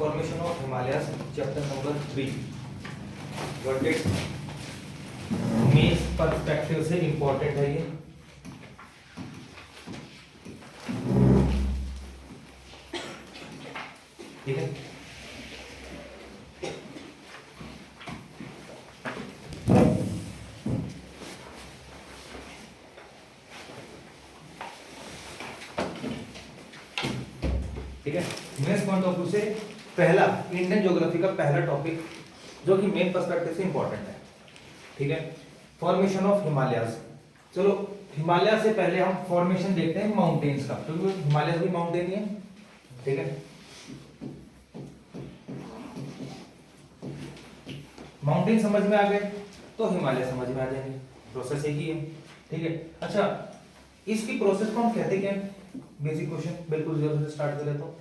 Formation of Himalayas chapter number 3 what it means perspective से important है ये। ठीक है, ठीक है। मेन पॉइंट ऑफ व्यू से पहला इंडियन ज्योग्राफी का पहला टॉपिक जो कि मेन पर्सपेक्टिव से इंपॉर्टेंट है। ठीक है, फॉर्मेशन ऑफ हिमालयस। चलो हिमालय से पहले हम फॉर्मेशन देखते हैं माउंटेन्स का, क्योंकि हिमालय भी माउंटेन ही है। ठीक है, माउंटेन समझ में आ गए तो हिमालय समझ में आ जाएंगे, प्रोसेस एक ही है। ठीक है, अच्छा इसकी प्रोसेस को हम कहते क्या हैं? बेसिक क्वेश्चन, बिल्कुल जीरो से स्टार्ट करें तो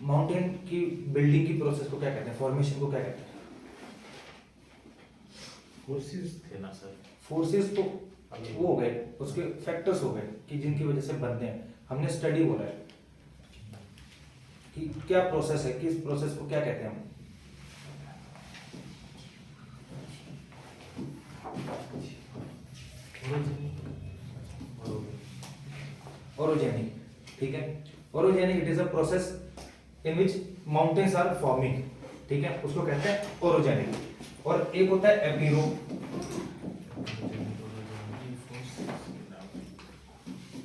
माउंटेन की बिल्डिंग की प्रोसेस को क्या कहते हैं? फॉर्मेशन को क्या कहते हैं? फोर्सेस थे ना सर। फोर्सेस तो वो हो गए, उसके फैक्टर्स हो गए कि जिनकी वजह से बनते हैं। हमने स्टडी बोला है कि क्या प्रोसेस है, किस प्रोसेस को क्या कहते हैं हम? ओरोजेनिक। ठीक है, orogenic it is a process in which mountains are forming. ठीक है, उसको कहते हैं ओरोजेनिक। और एक होता है एपिरो।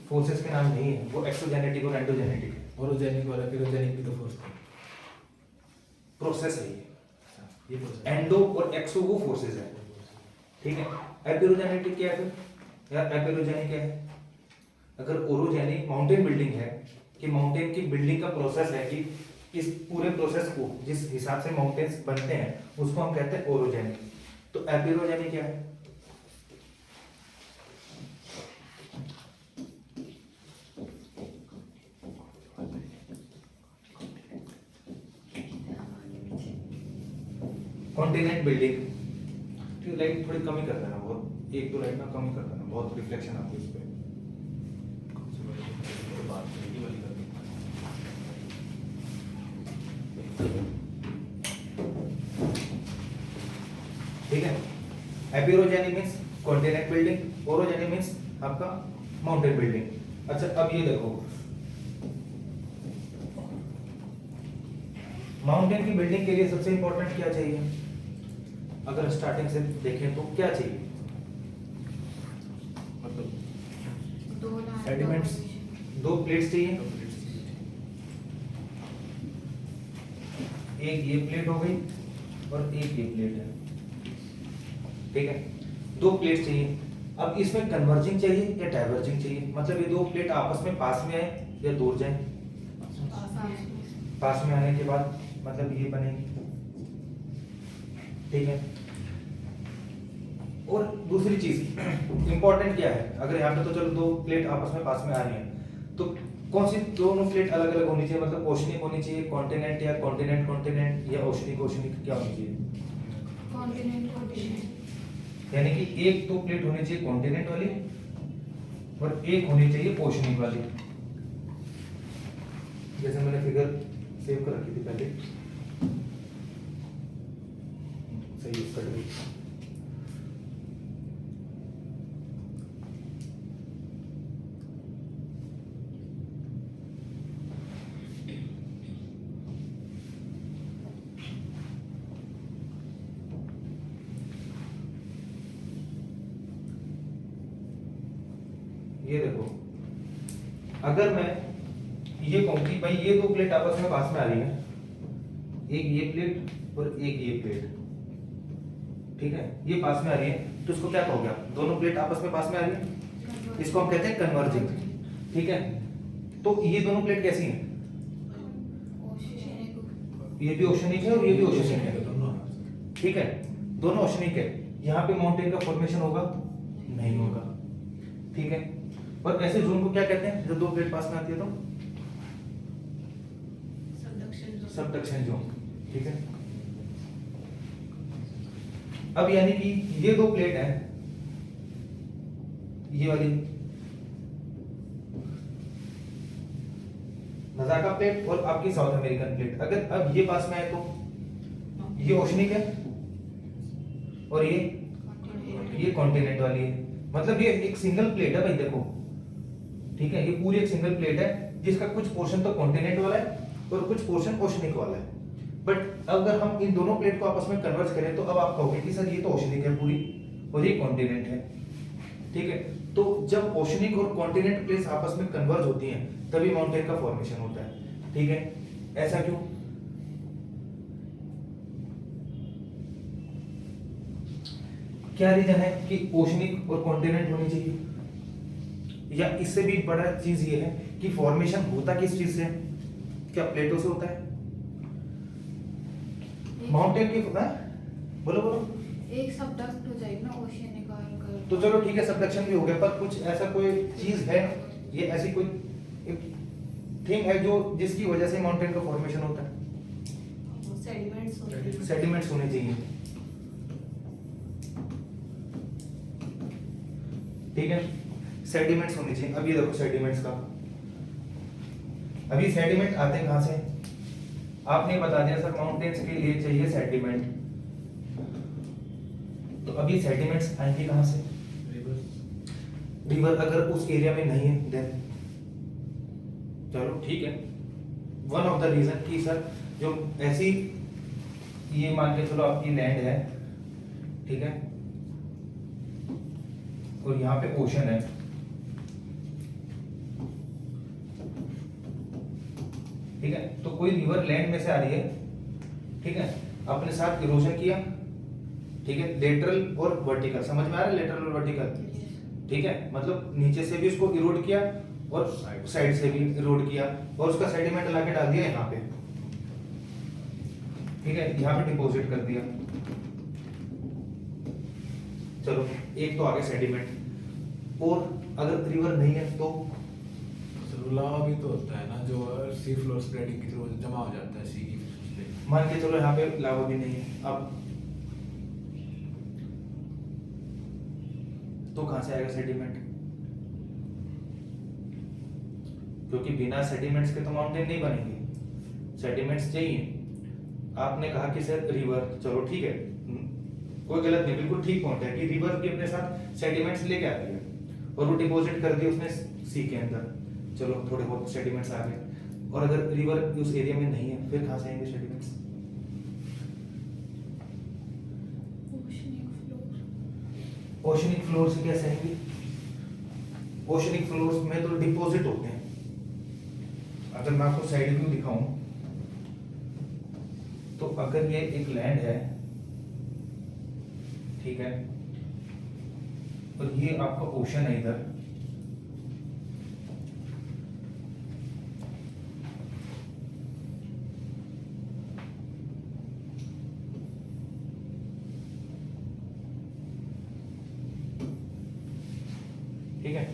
फोर्सेस के नाम नहीं है, वो एक्सोजेनेटिक और एंडोजेनेटिक है। ओरोजेनिक और एपिरोजेनिक भी तो फोर्स थे। प्रोसेस है ये प्रोसेस एंडो और एक्सो वो फोर्सेस है। ठीक है, एपिरोजेनेटिक क्या है फिर? या एपिरोजेनिक क्या है? अगर ओरोजेनिक माउंटेन बिल्डिंग है कि माउंटेन की बिल्डिंग का प्रोसेस है कि इस पूरे प्रोसेस को जिस हिसाब से माउंटेन्स बनते हैं उसको हम कहते हैं ओरोजेनिक। तो एपिरोजेनिक क्या है? Continent building. ठीक, लाइट थोड़ी कमी कर देना, बहुत एक दो लाइट ना कमी कर देना, बहुत रिफ्लेक्शन आती है इस पे। बात यही वाली करनी। ठीक है, epeirogenic means continent building, orogenic means आपका माउंटेन बिल्डिंग। अच्छा अब ये देखो, माउंटेन की बिल्डिंग के लिए सबसे इंपॉर्टेंट क्या चाहिए? अगर स्टार्टिंग से देखें तो क्या चाहिए? मतलब सेडिमेंट्स, दो प्लेट्स चाहिए। एक ये प्लेट हो गई और एक ये प्लेट है। ठीक है, दो प्लेट चाहिए। अब इसमें कन्वर्जिंग चाहिए या डाइवर्जिंग चाहिए? मतलब ये दो प्लेट आपस में पास में आए या दूर जाए? पास में आने के बाद मतलब ये बनेगी। ठीक है, और दूसरी चीज इंपॉर्टेंट क्या है? अगर यहाँ पे तो चलो दो प्लेट आपस में पास में आ रही हैं, तो कौन सी दोनों प्लेट अलग अलग होनी चाहिए? मतलब ओशनिक होनी चाहिए कॉन्टिनेंट, या कॉन्टिनेंट कॉन्टिनेंट, या ओशनिक ओशनिक, क्या होनी चाहिए? यानी कि एक तो प्लेट होनी चाहिए कॉन्टिनेंट वाली और एक होनी चाहिए ओशनिक वाली। जैसे मैंने फिगर सेव कर रखी थी पहले, सही कट गई। ये देखो, अगर मैं ये कहूं कि भाई ये दो प्लेट आपस में पास में आ रही है, एक ये प्लेट और एक ये प्लेट, ठीक है, ये पास में आ रही है, तो इसको क्या कहोगे आप? दोनों प्लेट आपस में पास में आ रही है, इसको हम कहते हैं कन्वर्जिंग। ठीक है, तो ये दोनों प्लेट कैसी हैं? ये भी ओशनिक है और ये भी ओशनिक है। ठीक है, दोनों ओशनिक है। यहाँ पे माउंटेन का फॉर्मेशन होगा? नहीं होगा। ठीक है, और ऐसे जोन को क्या कहते हैं जब दो प्लेट पास में आती है? तो सबडक्शन जोन। ठीक है, अब यानी कि ये दो प्लेट है, ये वाली, नजाका प्लेट और आपकी साउथ अमेरिकन प्लेट, अगर अब ये पास में है तो ये ओशनिक है और ये कॉन्टिनेंट वाली है। मतलब ये एक सिंगल प्लेट है भाई, देखो ठीक है, ये पूरी एक सिंगल प्लेट है जिसका कुछ पोर्शन तो कॉन्टिनेंट वाला है और कुछ पोर्शन ओशनिक वाला है। बट अगर हम इन दोनों प्लेट को आपस में कन्वर्ज करें तो अब आप कहोगे कि सर ये तो ओशनिक है पूरी और ये कॉन्टिनेंट है, ठीक है। तो जब ओशनिक और कॉन्टिनेंट प्लेट्स आपस में कन्वर्ज होती हैं तभी माउंटेन का फॉर्मेशन होता है, ठीक है। ऐसा क्यों? क्या रीजन है कि ओशनिक और कॉन्टिनेंट होनी चाहिए, या इससे भी बड़ा चीज ये है कि फॉर्मेशन होता किस चीज से है? क्या प्लेटों से होता है? माउंटेन की पता है? बोलो बोलो। एक सबडक्ट हो जाएगा ना ओशियनिक और तो चलो ठीक है, सबडक्शन भी हो गया, पर कुछ ऐसा कोई चीज है, ये ऐसी कोई थिंग है जो जिसकी वजह से माउंटेन का फॉर्मेशन होता है? सेडिमेंट्स होते हैं। सेडिमेंट्स होने चाहिए, ठीक है, सेडिमेंट्स होने चाहिए। अब ये देखो सेडिमेंट्स का, अभी सेडिमेंट आते हैं कहां से? आपने बता दिया सर माउंटेन्स के लिए चाहिए सेडिमेंट, तो अभी सेडिमेंट्स आएंगे कहां से? रिवर अगर उस एरिया में नहीं है देन चलो ठीक है, वन ऑफ द रीजन कि सर जो ऐसी ये मान के चलो आपकी लैंड है, ठीक है, और यहाँ पे ओशन है, ठीक है, तो कोई रिवर लैंड में से आ रही है, ठीक है, अपने साथ इरोजन किया, ठीक है, लेटरल और वर्टिकल, समझ में आ रहा है लेटरल और वर्टिकल, ठीक है, मतलब नीचे से भी उसको इरोड किया और साइड से भी इरोड किया और उसका सेडिमेंट लाके डाल दिया यहाँ पे, ठीक है, यहाँ पे डिपॉजिट कर दिया। चलो एक तो आ गया सेडिमेंट, और अगर रिवर नहीं है तो लावा भी तो होता है ना जो सी फ्लोर स्प्रेडिंग की थ्रू जमा हो जाता है सी की पे। मान के चलो यहाँ पे लावा भी नहीं है, अब तो कहां से आएगा सेडिमेंट? क्योंकि बिना सेडिमेंट्स के तो माउंटेन नहीं बनेंगे, सेडिमेंट्स चाहिए। आपने कहा कि सर रिवर, चलो ठीक है, कोई गलत नहीं, बिल्कुल ठीक पॉइंट है कि रिवर भी अपने साथ सेडिमेंट्स लेके आती है और वो डिपॉजिट कर दिए उसने सी के अंदर, चलो थोड़े बहुत सेडिमेंट्स आ गए। और अगर रिवर उस एरिया में नहीं है फिर कहां से आएंगे सेडिमेंट्स? ओशनिक फ्लोर से कैसे आएंगे? ओशनिक फ्लोर्स में तो डिपॉजिट होते हैं। अगर मैं आपको साइड व्यू दिखाऊं तो अगर ये एक लैंड है, ठीक है, और ये आपका ओशन है इधर, ठीक है,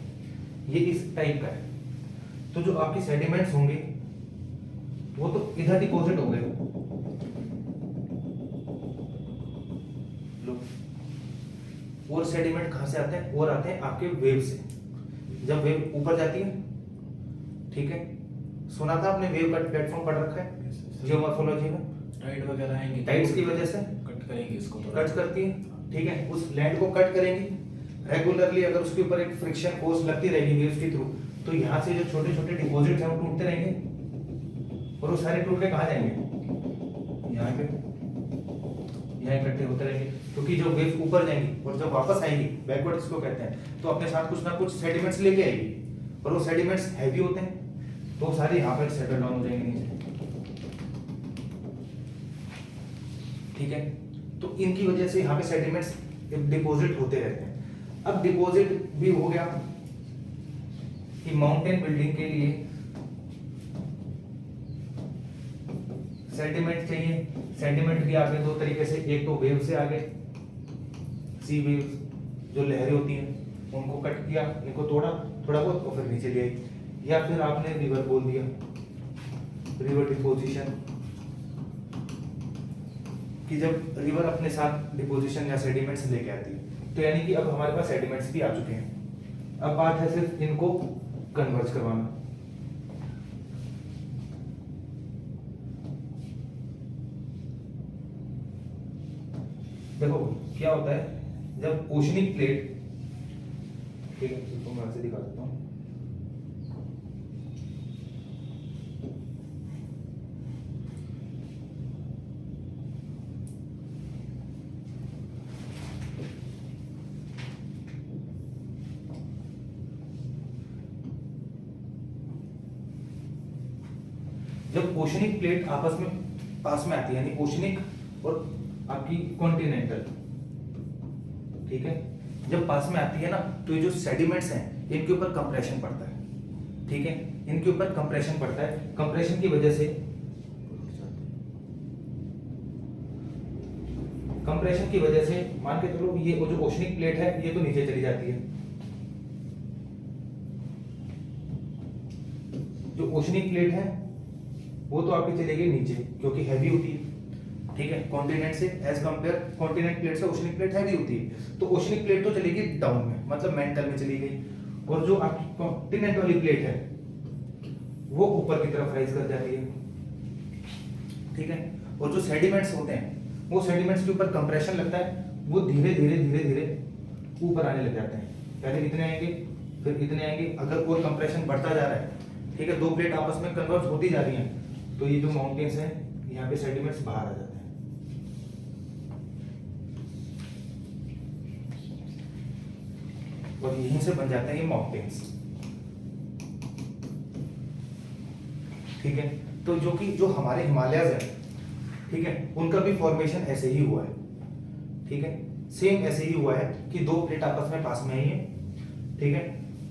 ये इस टाइप का है, तो जो आपके सेडिमेंट्स होंगे वो तो इधर डिपॉजिट हो गए, लो, और सेडिमेंट कहां से आते हैं? और आते हैं आपके वेव से, जब वेव ऊपर जाती है, ठीक है, सुना था आपने वेव का प्लेटफॉर्म पढ़ रखा है जियोमॉर्फोलॉजी में, टाइड वगैरह आएंगे, टाइड्स की वजह से कट करेंगे इसको, कट करती है, ठीक है, उस लैंड को कट करेंगी रेगुलरली। अगर उसके ऊपर एक फ्रिक्शन फोर्स लगती रहेगी वेव्स के थ्रू, तो यहाँ से जो छोटे छोटे डिपॉजिट्स हैं वो टूटते रहेंगे और वो सारे टूट के कहाँ जाएंगे? यहाँ पे, यहाँ इकट्ठे होते रहेंगे, क्योंकि जो वेव्स ऊपर जाएंगी और जब वापस आएंगी, बैकवर्ड इसको कहते हैं, तो अपने साथ कुछ ना कुछ सेडिमेंट्स लेके आएगी, और वो सेडिमेंट्स हैवी होते हैं तो सारे यहाँ पर सेटल डाउन हो जाएंगे नीचे, ठीक है। तो इनकी वजह से यहाँ पे सेडिमेंट्स डिपॉजिट होते रहते हैं। अब डिपॉजिट भी हो गया कि माउंटेन बिल्डिंग के लिए सेडिमेंट चाहिए, सेडिमेंट भी आ गए दो तरीके से, एक तो वेव से आ गए, सी वेव्स जो लहरें होती हैं उनको कट किया, इनको तोड़ा थोड़ा बहुत और फिर नीचे ले आई, या फिर आपने रिवर बोल दिया, रिवर डिपोजिशन, कि जब रिवर अपने साथ डिपोजिशन या सेडिमेंट्स लेके आती है, तो यानी कि अब हमारे पास सेडिमेंट्स भी आ चुके हैं। अब बात है सिर्फ इनको कन्वर्ज करवाना, देखो क्या होता है जब ओशनिक प्लेट, ठीक है इसको मैं ऐसे दिखा देता हूँ। जब ओशनिक प्लेट आपस में पास में आती है, यानी ओशनिक और आपकी कॉन्टिनेंटल, ठीक है, जब पास में आती है ना, तो ये जो सेडिमेंट्स हैं इनके ऊपर कंप्रेशन पड़ता है, ठीक है, इनके ऊपर कंप्रेशन पड़ता है। कंप्रेशन की वजह से, कंप्रेशन की वजह से मान के चलो ये वो जो ओशनिक प्लेट है ये तो नीचे चली जाती है, जो ओशनिक प्लेट है वो तो आपकी चलेगी नीचे क्योंकि हैवी होती है, ठीक है, कॉन्टिनेंट से एज कंपेयर, कॉन्टिनेंट प्लेट से ओशनिक प्लेट हैवी होती है, तो ओशनिक प्लेट तो चलेगी डाउन में, मतलब मेंटल में चली गई, और जो आपकी कॉन्टिनेंट वाली प्लेट है वो ऊपर की तरफ राइज कर जाती है, ठीक है। और जो सेडिमेंट्स होते हैं वो सेडिमेंट्स के ऊपर कंप्रेशन लगता है, वो धीरे धीरे धीरे धीरे ऊपर आने लग जाते हैं, पहले इतने आएंगे फिर इतने आएंगे, अगर और कंप्रेशन बढ़ता जा रहा है, ठीक है, दो प्लेट आपस में कन्वर्ज होती जा रही हैं, तो ये जो माउंटेन्स हैं यहाँ पे सेडिमेंट्स बाहर आ जाते हैं, और यहीं से बन जाते हैं ये माउंटेन्स, ठीक है। तो जो हमारे हिमालयज हैं, ठीक है, उनका भी फॉर्मेशन ऐसे ही हुआ है, ठीक है, सेम ऐसे ही हुआ है कि दो प्लेट आपस में पास में आई है, ठीक है,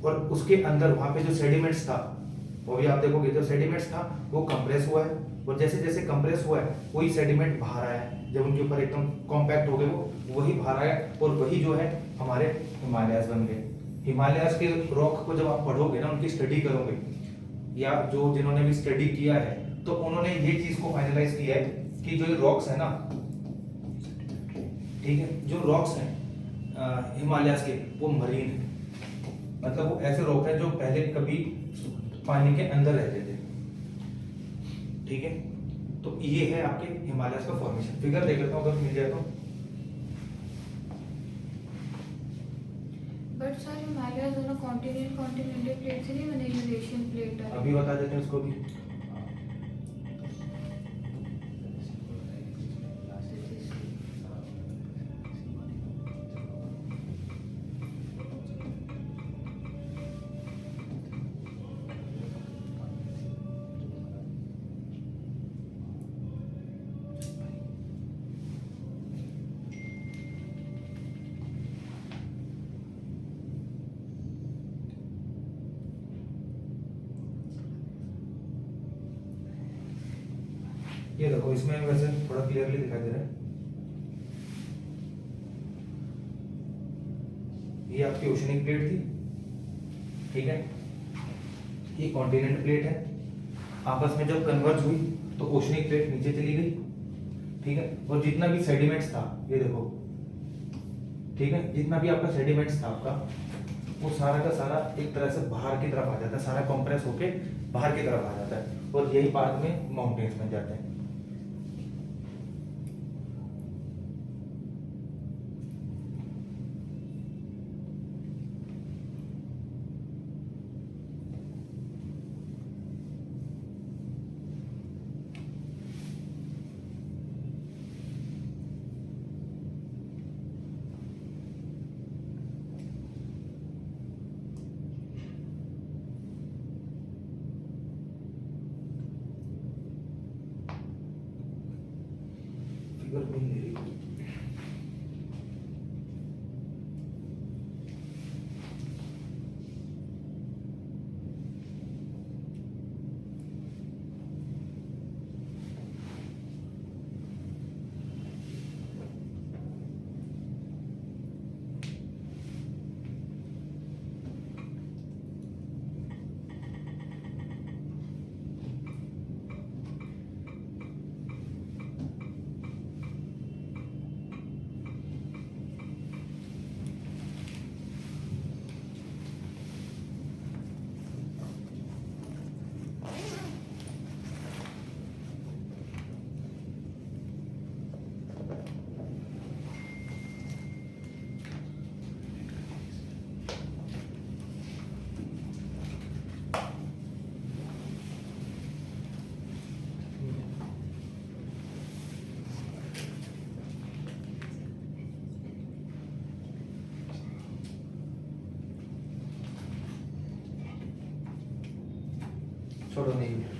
और उसके अंदर वहां पे जो सेडिमेंट्स था वो भी आप देखोगे, जो सेडिमेंट्स था वो कंप्रेस हुआ है, और जैसे जैसे कंप्रेस हुआ है वही सेडिमेंट बाहर आया है, जब उनके ऊपर एकदम कॉम्पैक्ट हो गए वो वही बाहर आया, और वही जो है हमारे हिमालयस बन गए। हिमालयस के रॉक को जब आप पढ़ोगे ना, उनकी स्टडी करोगे, या जो जिन्होंने भी स्टडी किया है, तो उन्होंने ये चीज को फाइनलाइज किया है कि जो ये रॉक्स है ना, ठीक है, जो रॉक्स हैं हिमालयस के वो मरीन है, मतलब वो ऐसे रॉक है जो पहले कभी पानी के अंदर रहते थे, ठीक है। तो ये है आपके हिमालयस का फॉर्मेशन, फिगर देख लेता हूँ अगर मिल जाए तो। बट सर हिमालय दोनों कॉन्टिनेंटल प्लेट से नहीं बने, यूरेशियन प्लेट है। अभी बता देते हैं उसको भी। ये देखो इसमें वैसे थोड़ा क्लियरली दिखाई दे रहा है, ये आपकी ओशनिक प्लेट थी, ठीक है, ये कॉन्टिनेंट प्लेट है, आपस में जब कन्वर्ज हुई तो ओशनिक प्लेट नीचे चली गई, ठीक है, और जितना भी सेडिमेंट्स था ये देखो, ठीक है, जितना भी आपका सेडिमेंट्स था आपका, वो सारा का सारा एक तरह से बाहर की तरफ आ जाता है, सारा कंप्रेस होके बाहर की तरफ आ जाता है, और यही बाद में माउंटेन्स बन जाते हैं। फिगर मिल नहीं रही। तो नहीं है।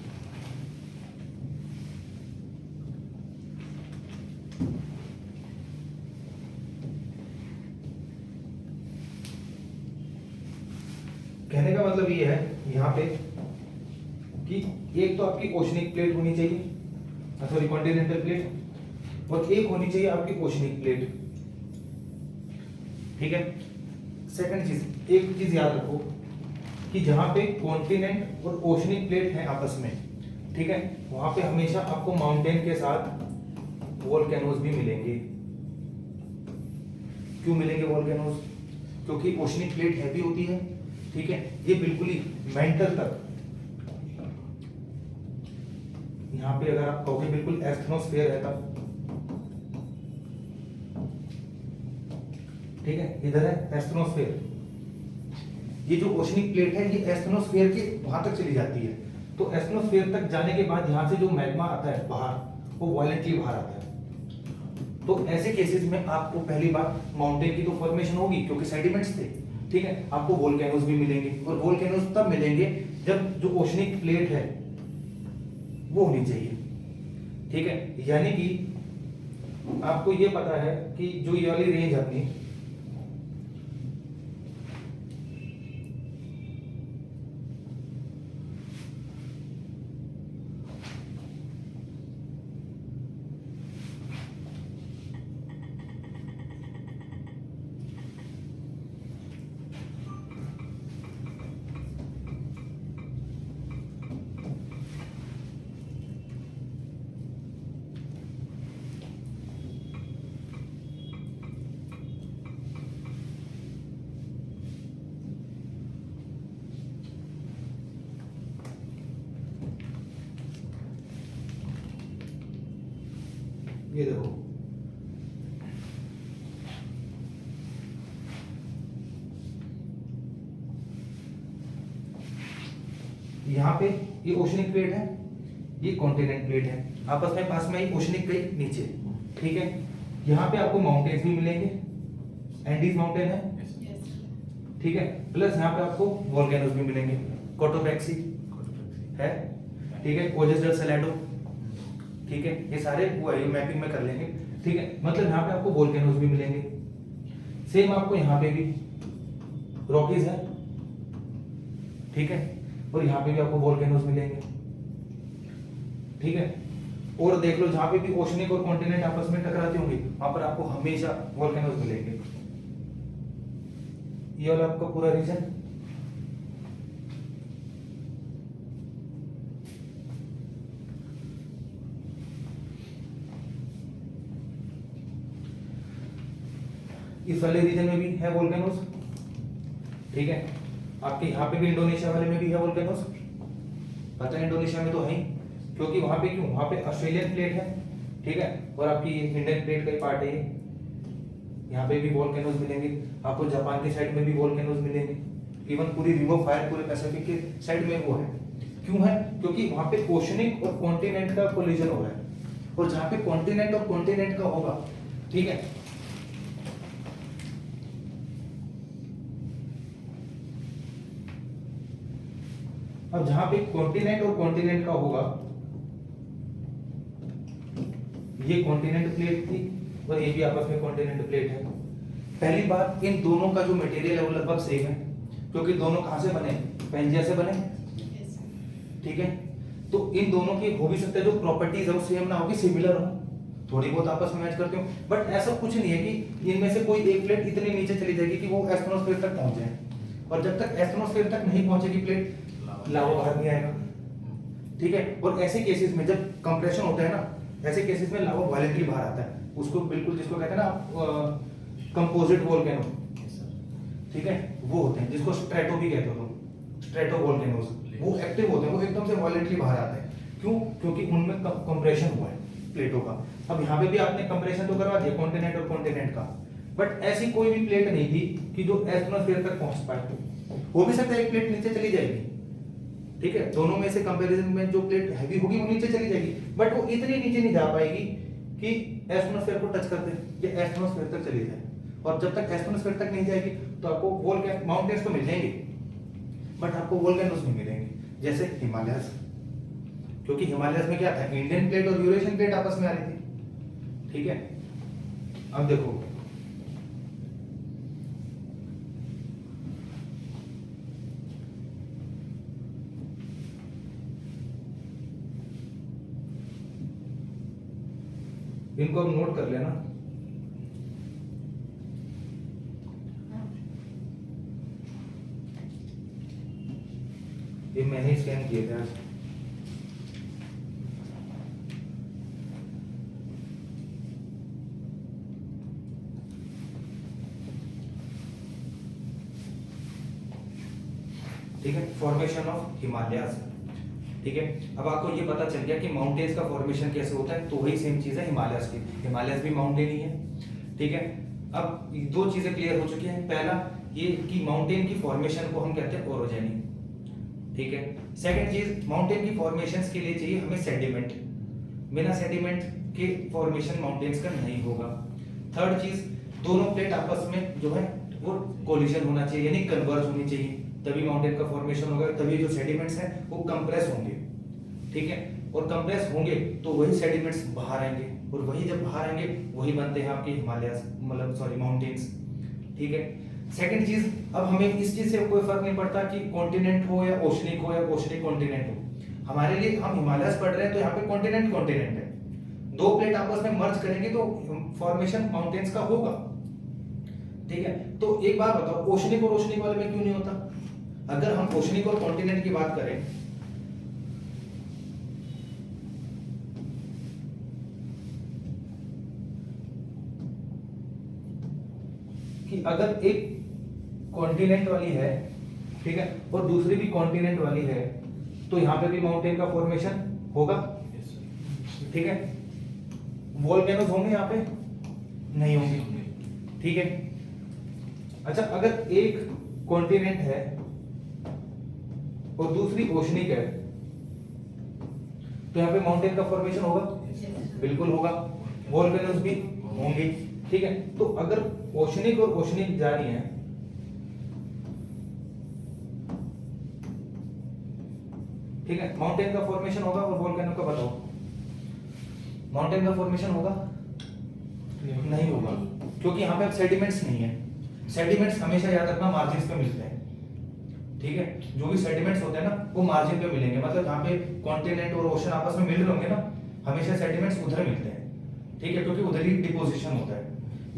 कहने का मतलब ये है यहाँ पे कि एक तो आपकी ओशनिक प्लेट होनी चाहिए, सॉरी कॉन्टिनेंटल प्लेट, और एक होनी चाहिए आपकी ओशनिक प्लेट। ठीक है। सेकंड चीज, एक चीज याद रखो कि जहां पे कॉन्टिनेंट और ओशनिक प्लेट है आपस में, ठीक है, वहां पे हमेशा आपको माउंटेन के साथ वोल्केनोज भी मिलेंगे। क्यों मिलेंगे वोल्केनोज? क्योंकि ओशनिक प्लेट हैवी होती है, ठीक है, ये बिल्कुल ही मेंटल तक, यहां पे अगर आप कहोगे बिल्कुल एस्थनोस्फेयर है तब, ठीक है, इधर है एस्थनोस्फेयर, ये जो ओशनिक प्लेट है ये एस्थनोस्फेयर के वहां तक चली जाती है। तो एस्थनोस्फेयर तक जाने के बाद यहां से जो मैग्मा आता है बाहर, वो वायलेंटली बाहर आता है। तो ऐसे केसेस में आपको पहली बार माउंटेन की तो फॉर्मेशन होगी क्योंकि सेडिमेंट्स थे, ठीक है, आपको वोल्केनोज भी मिलेंगे, और वोल्केनोज तब मिलेंगे जब जो ओशनिक प्लेट है वो होनी चाहिए। ठीक है, यानी कि आपको ये पता है कि जो ये वाली रेंज अपनी ये देखो, यहाँ पे ये ओशनिक प्लेट है, ये कॉन्टिनेंट प्लेट है, आपस में पास में ही ओशनिक गई नीचे, ठीक है। यहाँ पे आपको माउंटेन्स भी मिलेंगे, एंडीज माउंटेन है, ठीक है, प्लस यहाँ पे आपको वोल्केनोज भी मिलेंगे, कोटोपैक्सी है, ठीक है, ओजेस डेल सैलाडो, ठीक है, ये सारे वो है, मैपिंग में कर लेंगे, ठीक है। मतलब यहाँ पे आपको वोल्केनोज भी मिलेंगे, सेम आपको यहाँ पे भी रॉकीज है, ठीक है, और यहाँ पे भी आपको वोल्केनोज मिलेंगे, ठीक है। और देख लो जहाँ पे भी ओशनिक और कॉन्टिनेंट आपस में टकराते होंगे वहां पर आपको हमेशा वोल्केनोज मिलेंगे। ये वाला आपका पूरा रीजन, इस वाले रीजन में भी है वोल्केनोज, ठीक है। आपके यहाँ पे भी इंडोनेशिया वाले में भी है वोल्केनोज, पता है इंडोनेशिया में तो है ही, क्योंकि वहां पे क्यों, वहां पे ऑस्ट्रेलियन प्लेट है, ठीक है, और आपकी इंडियन प्लेट का ही पार्ट है ये, यहाँ पे भी वोल्केनोज मिलेंगे आपको, जापान के साइड में भी वोल्केनोज मिलेंगे, इवन पूरी रिंग ऑफ फायर पूरे पैसिफिक के साइड में वो है। क्यों है? क्योंकि वहां पे ओशनिक और कॉन्टिनेंट का कोलिजन हो रहा है, और जहां पे कॉन्टिनेंट और कॉन्टिनेंट का होगा, ठीक है, अब जहां पे कॉन्टिनेंट और कॉन्टिनेंट का होगा, ये कॉन्टिनेंट प्लेट थी और ये भी आपस में कॉन्टिनेंट प्लेट है। पहली बात, इन दोनों का जो मटेरियल है वो लगभग सेम है, क्योंकि दोनों कहां से बने, पेंजिया से बने, ठीक है। तो इन दोनों की हो भी सकता है जो प्रॉपर्टीज है वो सेम ना हो, कि सिमिलर हो, थोड़ी बहुत आपस में मैच करते हो, बट ऐसा कुछ नहीं है कि इनमें से कोई एक प्लेट इतनी नीचे चली जाएगी कि वो एस्ट्रोनोस्फीयर तक पहुंच जाए, और जब तक एस्ट्रोनोस्फीयर तक नहीं पहुंचेगी प्लेट, लावा बाहर नहीं आएगा, ठीक है। और ऐसे केसेस में जब कंप्रेशन होता है ना, ऐसे केसेस में लावा वायलेंटली बाहर आता है, उसको बिल्कुल जिसको कहते हैं ना कंपोजिट वोल्केनो, ठीक है, वो होते हैं, जिसको स्ट्रेटो भी कहते हो, स्ट्रेटो वोल्केनोज, वो एक्टिव होते हैं, वो एकदम से वायलेंटली बाहर आते हैं। क्यों? क्योंकि उनमें कंप्रेशन हुआ है प्लेटों का। अब यहाँ पे भी आपने कंप्रेशन तो करवा दिया कॉन्टिनेंट और कॉन्टिनेंट का, बट ऐसी कोई भी प्लेट नहीं थी कि जो एस्ट्रोनोस्फीयर तक पहुंच पाए। हो भी सकता है एक प्लेट नीचे चली जाएगी, ठीक है, दोनों में से कंपैरिजन में जो प्लेट हैवी होगी वो नीचे चली जाएगी, बट वो इतनी नीचे नहीं जा पाएगी कि एस्ट्रोनोस्फीयर को टच कर दे या एस्ट्रोनोस्फीयर तक चली जाए। और जब तक एस्ट्रोनोस्फीयर तक नहीं जाएगी तो आपको वोल्केन माउंटेन्स तो मिल जाएंगे, बट आपको वोल्केनोस नहीं मिलेंगे, जैसे हिमालयस, क्योंकि हिमालयस में क्या था, इंडियन प्लेट और यूरेशियन प्लेट आपस में आ रही थी, ठीक है। अब देखो इनको अब नोट कर लेना। ये मैंने स्कैन किए थे आज। ठीक है, फॉर्मेशन ऑफ हिमालयास, ठीक है। अब आपको ये पता चल गया कि माउंटेन्स का फॉर्मेशन कैसे होता है, तो वही सेम चीज है हिमालयस की, हिमालयस भी माउंटेन ही है, ठीक है। अब दो चीजें क्लियर हो चुकी हैं, पहला ये कि माउंटेन की फॉर्मेशन को हम कहते हैं ओरोजेनिक, ठीक है। सेकंड चीज, माउंटेन की फॉर्मेशंस के लिए चाहिए हमें सेडिमेंट, बिना सेडिमेंट के फॉर्मेशन माउंटेन्स का नहीं होगा। थर्ड चीज, दोनों प्लेट आपस में जो है वो कोलिजन होना चाहिए, यानी कन्वर्ज होनी चाहिए, तभी माउंटेन का फॉर्मेशन होगा, तभी जो सेडिमेंट्स हैं वो कंप्रेस होंगे, ठीक है। और कंप्रेस होंगे तो वही सेडिमेंट्स बाहर आएंगे, और वही जब बाहर आएंगे वही बनते हैं आपके हिमालयस, मतलब सॉरी माउंटेन्स, ठीक है। सेकंड चीज, अब हमें इस चीज से कोई फर्क नहीं पड़ता कि कॉन्टिनेंट हो या ओशनिक हो या ओशनिक कॉन्टिनेंट हो, हमारे लिए हम हिमालयस पढ़ रहे हैं तो यहाँ पे कॉन्टिनेंट कॉन्टिनेंट है, दो प्लेट आपस में मर्ज करेंगे तो फॉर्मेशन माउंटेन्स का होगा, ठीक है। तो एक बात बताओ, ओशनिक और ओशनिक वाले में क्यों नहीं होता? अगर हम ओशनिक और कॉन्टिनेंट की बात करें, कि अगर एक कॉन्टिनेंट वाली है, ठीक है, और दूसरी भी कॉन्टिनेंट वाली है, तो यहां पे भी माउंटेन का फॉर्मेशन होगा, ठीक है। वोल्केनोस होंगे यहाँ पे? नहीं होंगे, ठीक है। अच्छा, अगर एक कॉन्टिनेंट है और दूसरी ओशनिक है, तो यहाँ पे माउंटेन का फॉर्मेशन होगा? बिल्कुल होगा। वोल्केनोस भी होंगे, ठीक है। तो अगर ओशनिक और ओशनिक जा रही है, ठीक है, माउंटेन का फॉर्मेशन होगा, और वोल्केनो का बताओ, माउंटेन का फॉर्मेशन होगा? नहीं होगा, क्योंकि यहाँ पे अब सेडिमेंट्स नहीं है। सेडिमेंट्स हमेशा याद रखना मार्जिन पे मिलते हैं, ठीक है। जो भी सेडिमेंट्स होते हैं ना वो मार्जिन पे मिलेंगे, मतलब जहाँ पे कॉन्टिनेंट और ओशन आपस में मिल रहे होंगे ना, हमेशा सेडिमेंट्स उधर मिलते हैं, ठीक है, क्योंकि उधर ही डिपोजिशन होता है,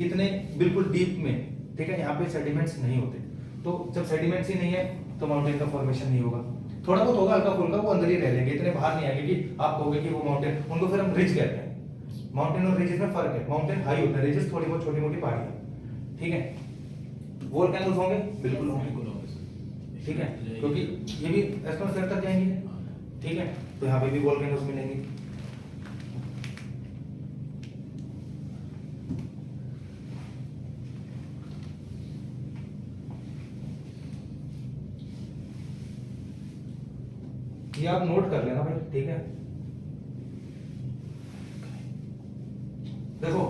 इतने बिल्कुल डीप में, ठीक है। यहाँ पे सेडिमेंट्स नहीं होते, तो जब सेडिमेंट्स ही नहीं है तो माउंटेन का फॉर्मेशन नहीं होगा। थोड़ा बहुत होगा हल्का फुल्का, वो अंदर ही रह लेंगे, इतने बाहर नहीं आएंगे कि आप कहोगे कि वो माउंटेन, उनको फिर हम रिज कहते हैं। माउंटेन और रिजेस में फर्क है, माउंटेन हाई होता है, रिजेस थोड़ी बहुत छोटी मोटी पहाड़ियां, ठीक है। वोल्केनोस होंगे? बिल्कुल होंगे, ठीक है, क्योंकि ये भी एटमॉस्फेयर तक जाएंगे, ठीक है। तो यहाँ पे भी वोल्केनोस मिलेंगे। ये आप नोट कर लेना भाई, ठीक है। देखो,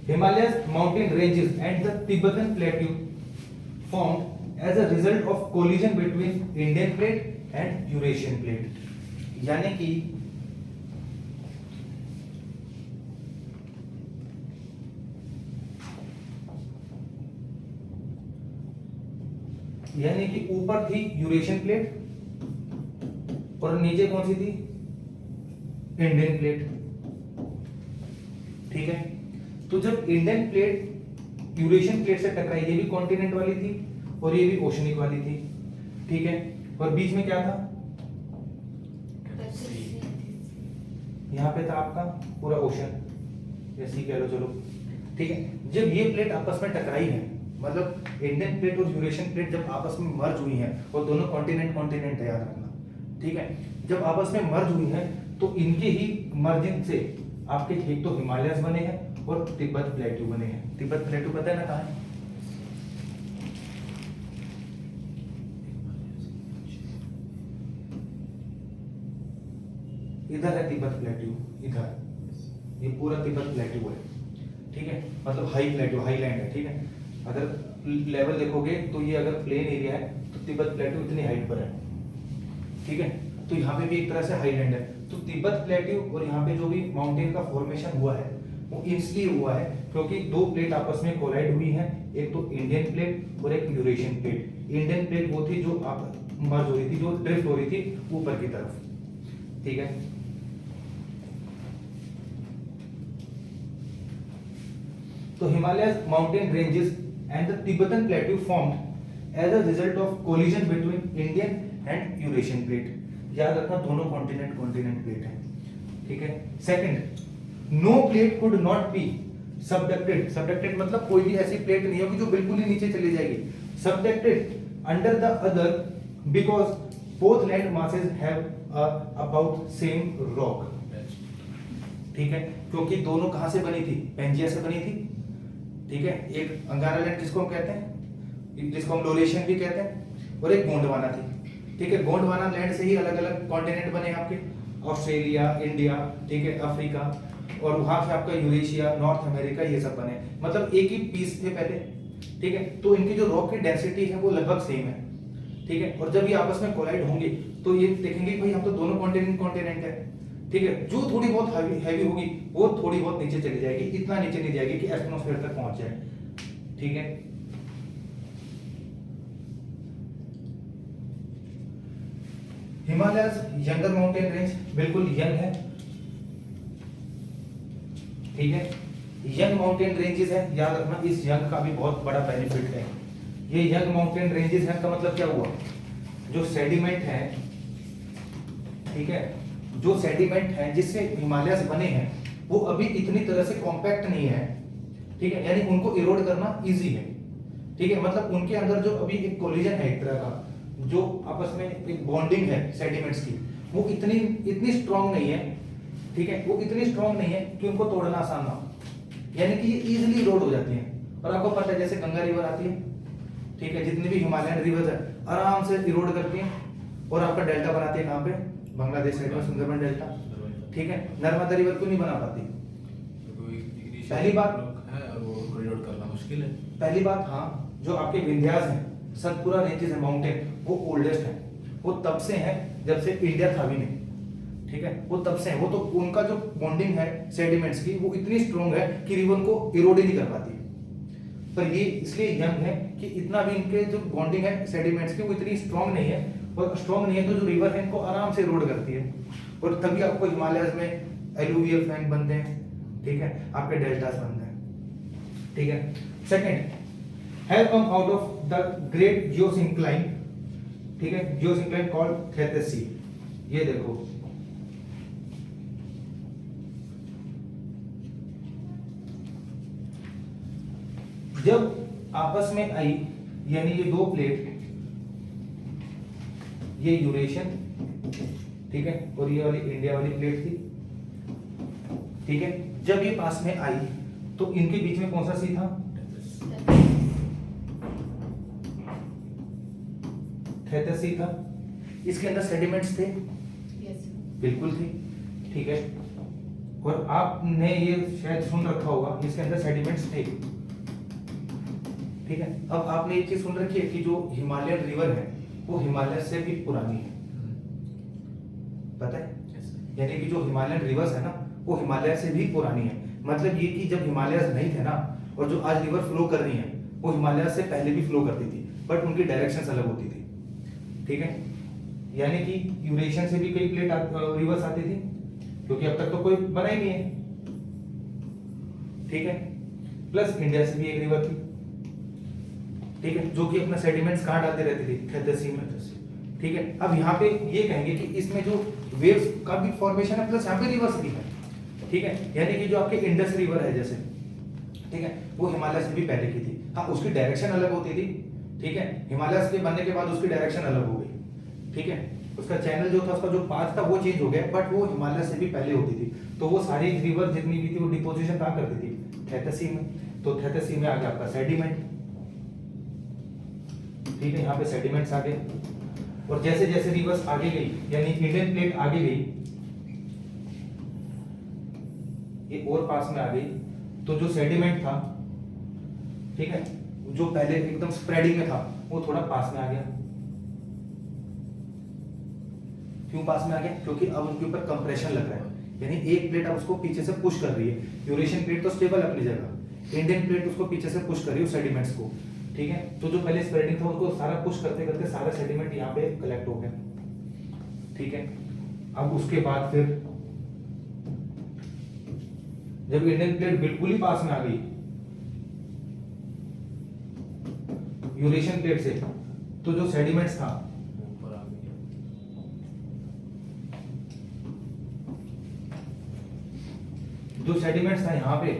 Himalayas mountain ranges and the Tibetan plateau formed as a result of collision between Indian plate and Eurasian plate, यानी कि ऊपर थी यूरेशियन प्लेट और नीचे कौन सी थी? इंडियन प्लेट, ठीक है। तो जब इंडियन प्लेट यूरेशियन प्लेट से टकराई, ये भी कॉन्टिनेंट वाली थी और ये भी ओशनिक वाली थी, ठीक है। और बीच में क्या था? यहाँ पे था आपका पूरा ओशन, ऐसे ही कह लो, चलो, ठीक है। जब ये प्लेट आपस में टकराई है, मतलब इंडियन प्लेट और यूरेशियन प्लेट जब आपस में मर्ज हुई हैं, और दोनों कॉन्टिनेंट है, याद रखना, ठीक है। जब आपस में मर्ज हुई हैं तो इनके ही मर्जिंग से आपके एक तो हिमालयस बने हैं और तिब्बत प्लेट्यू बने हैं। तिब्बत प्लेट्यू पता है ना कहाँ है? इधर है तिब्बत प्लेट्यू, इधर ये पूरा तिब्बत प्लेट्यू है, ठीक है। मतलब हाई प्लेट्यू, हाईलैंड है, ठीक है। अगर लेवल देखोगे तो ये अगर प्लेन एरिया है तो तिब्बत प्लेट्यू इतनी हाइट पर है, ठीक है। तो यहाँ पे भी एक तरह से हाईलैंड है। तो तिब्बत प्लेट्यू और यहाँ पे जो भी माउंटेन का फॉर्मेशन हुआ है वो इसलिए हुआ है क्योंकि दो प्लेट आपस में कोलाइड हुई हैं, एक तो इंडियन प्लेट और एक यूरेशियन प्लेट। इंडियन प्लेट वो थी जो आप मर्ज हो रही थी, जो ड्रिफ्ट हो रही थी ऊपर की तरफ, ठीक है। तो Himalaya mountain ranges and the Tibetan plateau formed as a result of collision between Indian and Eurasian plate. याद रखना दोनों कॉन्टिनेंट प्लेट है, ठीक है। Second, no plate could not be subducted मतलब कोई भी ऐसी प्लेट नहीं होगी जो बिल्कुल ही नीचे चली जाएगी। Subducted under the other because both land masses have about same rock, ठीक है। क्योंकि दोनों कहां से बनी थी? पेंजिया से बनी थी, ठीक है। एक अंगारा लैंड जिसको हम कहते हैं, जिसको हम लोरेशियन भी कहते हैं, और एक गोंडवाना थी, ठीक है। गोंडवाना लैंड से ही अलग अलग कॉन्टिनेंट बने आपके, ऑस्ट्रेलिया, इंडिया, ठीक है, अफ्रीका, और वहां से आपका यूरेशिया, नॉर्थ अमेरिका, ये सब बने, मतलब एक ही पीस थे पहले, ठीक है। तो इनकी जो रॉक की डेंसिटी है वो लगभग सेम है, ठीक है। और जब ये आपस में कोलाइड होंगे तो ये देखेंगे भाई हम तो दोनों कॉन्टिनेंट है, ठीक है। जो थोड़ी बहुत हैवी होगी वो थोड़ी बहुत नीचे चली जाएगी, इतना नीचे नहीं जाएगी कि एटमॉस्फेयर तक पहुंच जाए, ठीक है। हिमालयस यंगर माउंटेन रेंज बिल्कुल यंग है, ठीक है। यंग माउंटेन रेंजेस है, याद रखना इस यंग का भी बहुत बड़ा बेनिफिट है। ये यंग माउंटेन रेंजेस है का मतलब क्या हुआ? जो सेडिमेंट है, ठीक है, जो सेडिमेंट है जिससे हिमालयस बने हैं वो अभी इतनी तरह से कॉम्पैक्ट नहीं है, ठीक है। यानी उनको इरोड करना इजी है, ठीक है। मतलब उनके अंदर जो अभी एक कोलिजन है, एक तरह का जो आपस में एक बॉन्डिंग है सेडिमेंट्स की, वो इतनी स्ट्रांग नहीं है, ठीक है। वो इतनी स्ट्रांग नहीं है कि उनको तोड़ना आसान ना हो, यानी कि ये इजीली इरोड हो जाती हैं। और आपको पता है जैसे गंगा रिवर आती है, ठीक है, जितनी भी हिमालयन रिवर्स है आराम से इरोड करती हैं और आपका डेल्टा बनाती है। कहां पे? बांग्लादेश साइड में सुंदरबन डेल्टा, ठीक है। नर्मदा रिवर क्यों नहीं बना पाती? पहली बात है और वो कॉरिडोर करना मुश्किल है। पहली बात, हाँ, जो आपके विंध्यास हैं, सतपुरा रेंजेस है, माउंटेन, वो ओल्डेस्ट है, वो तब से है जब से इंडिया था भी नहीं, ठीक है। वो तब से है, वो तो उनका जो बॉन्डिंग है सेडिमेंट्स की वो इतनी स्ट्रांग है कि रिवर को इरोड ही नहीं कर पाती। पर ये इसलिए यंग है कि इतना भी इनके जो बॉन्डिंग है सेडिमेंट्स की वो इतनी स्ट्रांग नहीं है, और स्ट्रांग नहीं है तो जो रिवर है इनको आराम से इरोड करती है, और तभी आपको हिमालयस में एलुवियल फैन बनते हैं, ठीक है, आपके डेल्टास बनते हैं, ठीक है। Second, have come out of the great geosyncline, ठीक है, जियोसिंक्लाइन कॉल्ड थेथिस सी। ये देखो, जब आपस में आई, यानी ये दो प्लेट, ये यूरेशियन, ठीक है, और ये वाली इंडिया वाली प्लेट थी, ठीक है। जब ये पास में आई तो इनके बीच में कौन सा सी था? थेथिस सी था। इसके अंदर सेडिमेंट्स थे, बिल्कुल थी, ठीक है। और आपने ये शायद सुन रखा होगा, इसके अंदर सेडिमेंट्स थे, ठीक है। अब आपने एक चीज सुन रखी है कि जो हिमालयन रिवर है वो हिमालय से भी पुरानी है, पता है? यानी कि जो हिमालयन रिवर्स है ना वो हिमालय से भी पुरानी है। मतलब ये कि जब हिमालय नहीं थे ना, और जो आज रिवर फ्लो कर रही है वो हिमालय से पहले भी फ्लो करती थी, बट उनकी डायरेक्शन अलग होती थी, ठीक है। यानी कि यूरेशियन से भी कई प्लेट रिवर्स आती थी, क्योंकि अब तक तो कोई बना ही नहीं है, ठीक है। प्लस इंडिया से भी एक रिवर थी, ठीक है, जो कि अपना सेडिमेंट्स कहां डालते रहती थी? थेथिस सी में, ठीक है। अब यहाँ पे ये कहेंगे कि इसमें जो वेव्स का भी फॉर्मेशन है प्लस यहाँ पे रिवर्स भी है, ठीक है। यानी कि जो आपके इंडस रिवर है जैसे, ठीक है, वो हिमालय से भी पहले की थी। हाँ, उसकी डायरेक्शन अलग होती थी, ठीक है। हिमालय के बनने के बाद उसकी डायरेक्शन अलग हो गई, ठीक है। उसका चैनल जो था, उसका जो पाथ था वो चेंज हो गया, बट वो हिमालय से भी पहले होती थी। तो वो सारी रिवर जितनी भी थी वो डिपोजिशन कहाँ करती थी? थेथिस सी में। तो थेथिस सी में आ गया आपका सेडिमेंट, ठीक है, यहाँ पे सेडिमेंट्स आ गए। और जैसे जैसे रिवर्स आगे गई, यानी इंडियन प्लेट आगे गई, ये और पास में आ गई, तो जो सेडिमेंट था, ठीक है, जो पहले एकदम स्प्रेडिंग में था वो थोड़ा पास में आ गया। क्यों पास में आ गया? क्योंकि अब उसके ऊपर कंप्रेशन लग रहा है, यानी एक प्लेट अब उसको पीछे से पुश कर रही है। यूरेशियन प्लेट तो स्टेबल अपनी जगह, इंडियन प्लेट उसको पीछे से पुश कर रही है सेडिमेंट्स को, ठीक है। तो जो पहले स्प्रेडिंग था उसको सारा पुश करते करते सारा सेडिमेंट यहाँ पे कलेक्ट हो गया, ठीक है। अब उसके बाद फिर जब इंडियन प्लेट बिल्कुल ही पास में आ गई यूरेशियन प्लेट से, तो जो सेडिमेंट्स था ऊपर आ गया। जो सेडिमेंट्स था यहाँ पे,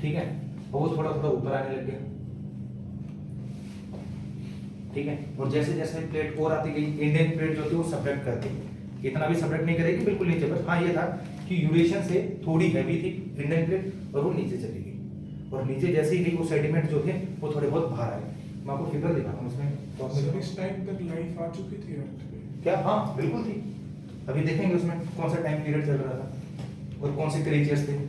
ठीक है, वो थोड़ा थोड़ा ऊपर आने लग गया, ठीक है। और जैसे जैसे प्लेट और आती गई, इंडियन प्लेट जो थी वो सब्ट्रैक्ट करती, इतना भी सब्ट्रैक्ट नहीं करेगी बिल्कुल नीचे, बस हाँ ये था कि यूरेशियन से थोड़ी हैवी थी इंडियन प्लेट और वो नीचे चली गई, और नीचे जैसे ही गई वो सेडिमेंट जो थे वो थोड़े बहुत बाहर आए। मैं आपको फिगर दिखाता हूँ इसमें तो सर इस टाइम तक लाइफ आ चुकी थी अर्थ पे? क्या? हाँ बिल्कुल थी। अभी देखेंगे उसमें कौन सा टाइम पीरियड चल रहा था और कौन से क्रिएचर्स थे।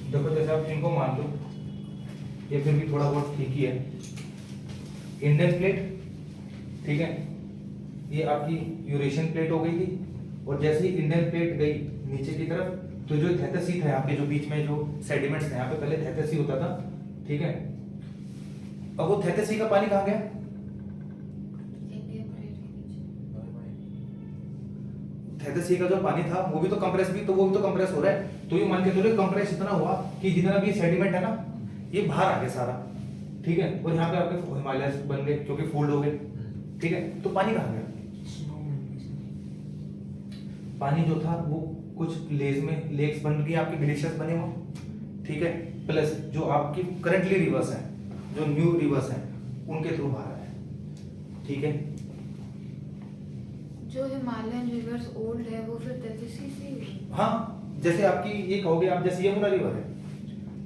देखो जैसे आप इनको मान लो, ये फिर भी थोड़ा बहुत ठीक ही है। इंडियन प्लेट, ठीक है, ये आपकी यूरेशियन प्लेट हो गई थी, और जैसे ही इंडियन प्लेट गई नीचे की तरफ, तो जो थैथसी था यहाँ पे, जो बीच में जो सेडिमेंट्स थे यहाँ पे, पहले थैथसी होता था, ठीक है। अब वो थैथसी का पानी कहाँ गया? इंडियन प्लेट के नीचे। थैथसी का जो पानी था वो भी तो कंप्रेस भी, तो वो भी तो कंप्रेस हो रहा है। तो ये मान के चलो कंप्रेस इतना हुआ कि जितना भी सेडिमेंट है ना, ये बाहर आ गया सारा, ठीक है। और यहाँ पे आपके हिमालय बन गए क्योंकि फोल्ड हो गए, ठीक है। तो पानी कहाँ गया? स्नो में सर। पानी जो था वो कुछ लेज में लेक्स बन गई, आपके ग्लेशियर्स बने हुए, ठीक है, प्लस जो आपकी करंटली रिवर्स है, जो न्यू रिवर्स है, उनके थ्रू बाहर आया, ठीक है। जो हिमालयन रिवर्स ओल्ड है वो फिर तैतीसी से ही है। हाँ, जैसे आपकी ये कहोगे आप, जैसे यमुना रिवर है,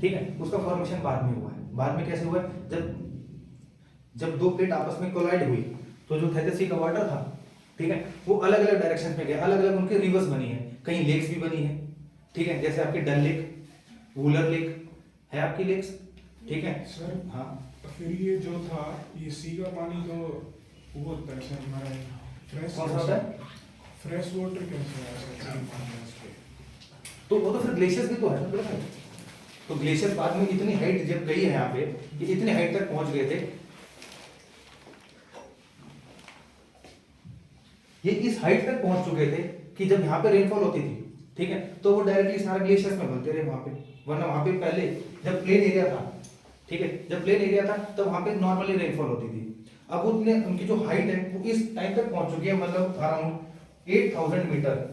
ठीक है, उसका फॉर्मेशन बाद में हुआ है। बाद में कैसे हुआ है? जब दो प्लेट आपस में कोलाइड हुई, तो जो थैथसी का वाटर था, ठीक है, वो अलग अलग डायरेक्शन में गया, अलग अलग उनके रिवर्स बनी है, कहीं लेक्स भी बनी है, ठीक है, जैसे आपके डल लेक, वूलर लेक है आपकी लेक्स, ठीक है। सर हाँ, फिर ये जो था, ये सी का पानी तो वो होता है सर हमारा फ्रेश कौन सा होता है? फ्रेश वाटर कैसे है सर सी पानी है उसके? तो वो तो फिर ग्लेशियर्स भी तो है ना, तो ग्लेशियर बाद में इतनी हाइट जब गई है यहाँ पे, ये इतनी हाइट तक पहुंच गए थे, ये इस हाइट तक पहुंच चुके थे कि जब यहाँ पे रेनफॉल होती थी, ठीक है, तो वो डायरेक्टली सारा ग्लेशियर्स में बनते रहे वहां पे। वरना वहां पे पहले जब प्लेन एरिया था, ठीक है, जब प्लेन एरिया था तब वहां पे नॉर्मली रेनफॉल होती थी। अब उतने उनकी जो हाइट है वो इस टाइम तक पहुंच चुकी है, मतलब अराउंड 8000 मीटर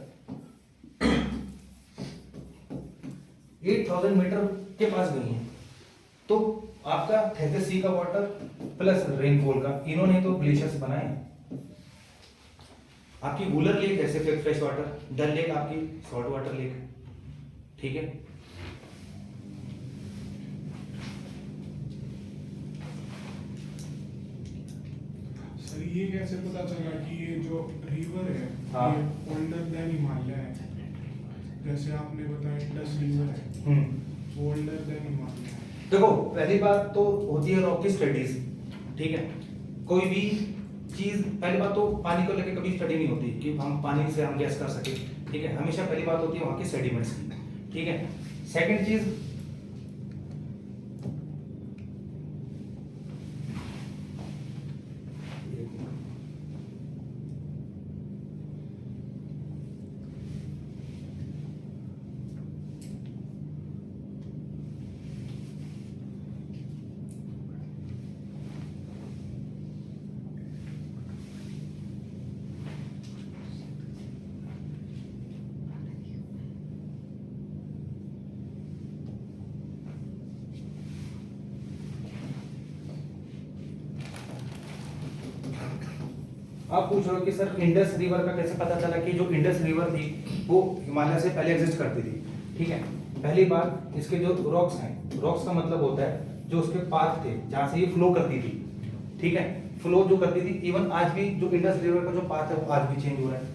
8000 मीटर के पास गई है। तो आपका थैथसी का वाटर प्लस रेनफॉल का, इन्होंने तो ग्लेशियर्स बनाए हैं। आपकी वूलर लेक ऐसे फ्रेश वाटर, डल लेक आपकी सॉल्ट वाटर लेक, ठीक है। सर ये कैसे पता चला कि ये जो रिवर है हाँ। ये ओल्डर देन हिमालय है? जैसे आपने बताया इंडस रिवर है, ओल्डर देन हिमालय है। देखो पहली बात तो होती है रॉक की स्टडीज, ठीक है। कोई भी चीज, पहली बात तो पानी को लेकर कभी स्टडी नहीं होती कि हम पानी से हम गैस कर सके, ठीक है। हमेशा पहली बात होती है वहां की सेडिमेंट्स की, ठीक है। सेकंड चीज, आप पूछ रहे हो कि सर इंडस रिवर का कैसे पता चला कि जो इंडस रिवर थी वो हिमालय से पहले एग्जिस्ट करती थी। ठीक है, पहली बात इसके जो रॉक्स हैं, रॉक्स का मतलब होता है जो उसके पाथ थे जहाँ से ये फ्लो करती थी। ठीक है, फ्लो जो करती थी, इवन आज भी जो इंडस रिवर का जो पाथ है वो आज भी चेंज हो रहा है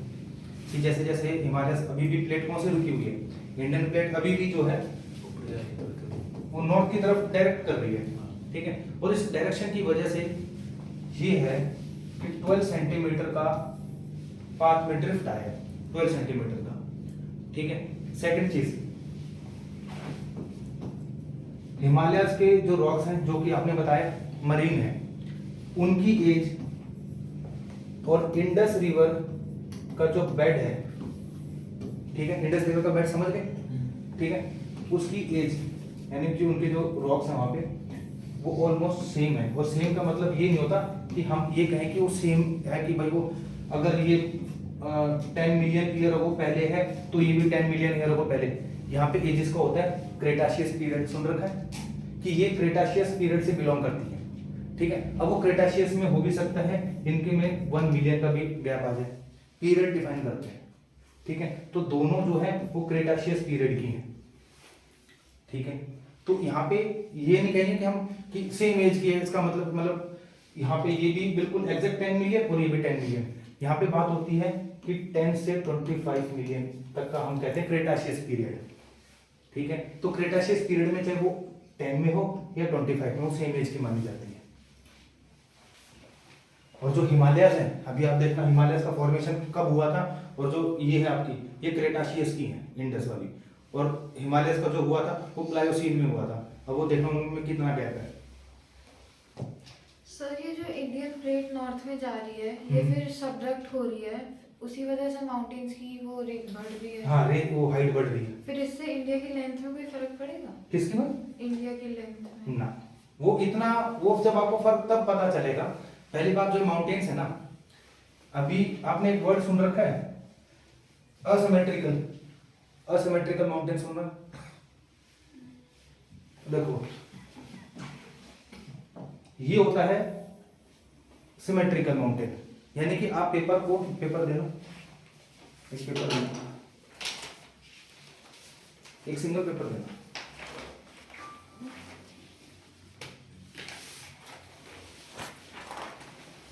कि जैसे जैसे हिमालय अभी भी प्लेट कौन से रुकी हुई है, इंडियन प्लेट अभी भी जो है ऊपर जाके तो वो नॉर्थ की तरफ डायरेक्ट कर रही है। ठीक है, और इस डायरेक्शन की वजह से ये है कि 12 सेंटीमीटर का पाथ में ड्रिफ्ट आया है, 12 सेंटीमीटर का। ठीक है, सेकंड चीज, हिमालयस के जो रॉक्स हैं जो कि आपने बताया मरीन है, उनकी एज और इंडस रिवर का जो बेड है, ठीक है, इंडस रिवर का बेड समझ गए, ठीक है, उसकी एज यानी कि उनके जो रॉक्स हैं वहां पे वो ऑलमोस्ट सेम है। और सेम का मतलब ये नहीं होता कि हम ये कहें कि वो सेम है कि भाई वो अगर ये 10 मिलियन ईयर अगो पहले है तो ये भी 10 मिलियन ईयर अगो पहले। यहाँ पे एजिस का होता है क्रेटाशियस पीरियड, सुन रखा है कि ये क्रेटाशियस पीरियड से बिलोंग करती है। ठीक है, अब वो क्रेटाशियस में हो भी सकता है इनके में 1 मिलियन का भी गैप आ जाए, पीरियड डिफाइन करते हैं। ठीक है, तो दोनों जो है वो क्रेटाशियस पीरियड की हैं। ठीक है, तो यहाँ पे ये नहीं कहेंगे कि हम कि सेम एज की है, इसका मतलब यहाँ पे ये भी बिल्कुल एग्जैक्ट 10 मिलियन और ये भी 10 मिलियन। यहाँ पे बात होती है कि 10 से 25 मिलियन तक का हम कहते हैं क्रेटाशियस पीरियड। ठीक है, तो क्रेटाशियस पीरियड में चाहे वो 10 में हो या 25 में, वो सेम एज की मानी जाती है। और जो हिमालयस है, अभी आप देखना हिमालयस का फॉर्मेशन कब हुआ था, और जो ये है आपकी ये क्रेटाशियस की है इंडस वाली, और हिमालयस का जो हुआ था वो प्लायोसीन में हुआ था। अब वो देखना उनमें कितना गैप है। सर ये जो इंडियन प्लेट नॉर्थ में जा रही है ये फिर सबडक्ट हो रही है, उसी वजह से माउंटेन्स की वो रेट बढ़ रही है। हाँ, रेत वो हाइट बढ़ रही है। फिर इससे इंडिया की लेंथ में कोई फर्क पड़ेगा? किसकी बात? इंडिया की लेंथ में ना, वो इतना वो जब आपको फर्क तब पता चलेगा। पहली बात जो माउंटेन्स है ना, अभी आपने एक वर्ड सुन रखा है असिमेट्रिकल, असिमेट्रिकल माउंटेन सुन रहा? देखो ये होता है सिमेट्रिकल माउंटेन, यानी कि आप पेपर देना, एक पेपर देना, एक सिंगल पेपर देना।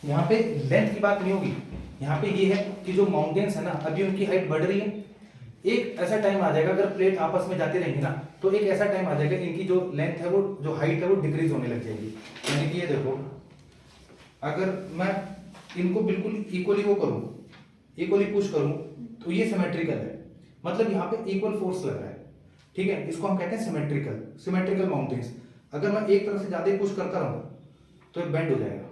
यहाँ पे लेंथ की बात नहीं होगी, यहाँ पे ये है कि जो माउंटेन्स है ना अभी उनकी हाइट बढ़ रही है। एक ऐसा टाइम आ जाएगा अगर प्लेट आपस में जाती रहेंगी ना, तो एक ऐसा टाइम आ जाएगा इनकी जो लेंथ है वो जो हाइट है वो डिक्रीज होने लग जाएगी। यानी कि ये देखो, अगर मैं इनको बिल्कुल इक्वली वो करूं, इक्वली पुश करूं, तो ये सिमेट्रिकल है, मतलब यहाँ पे इक्वल फोर्स लग रहा है। ठीक है, इसको हम कहते हैं सिमेट्रिकल, सिमेट्रिकल माउंटेन्स। अगर मैं एक तरफ से ज्यादा पुश करता रहूं तो ये बेंड हो जाएगा।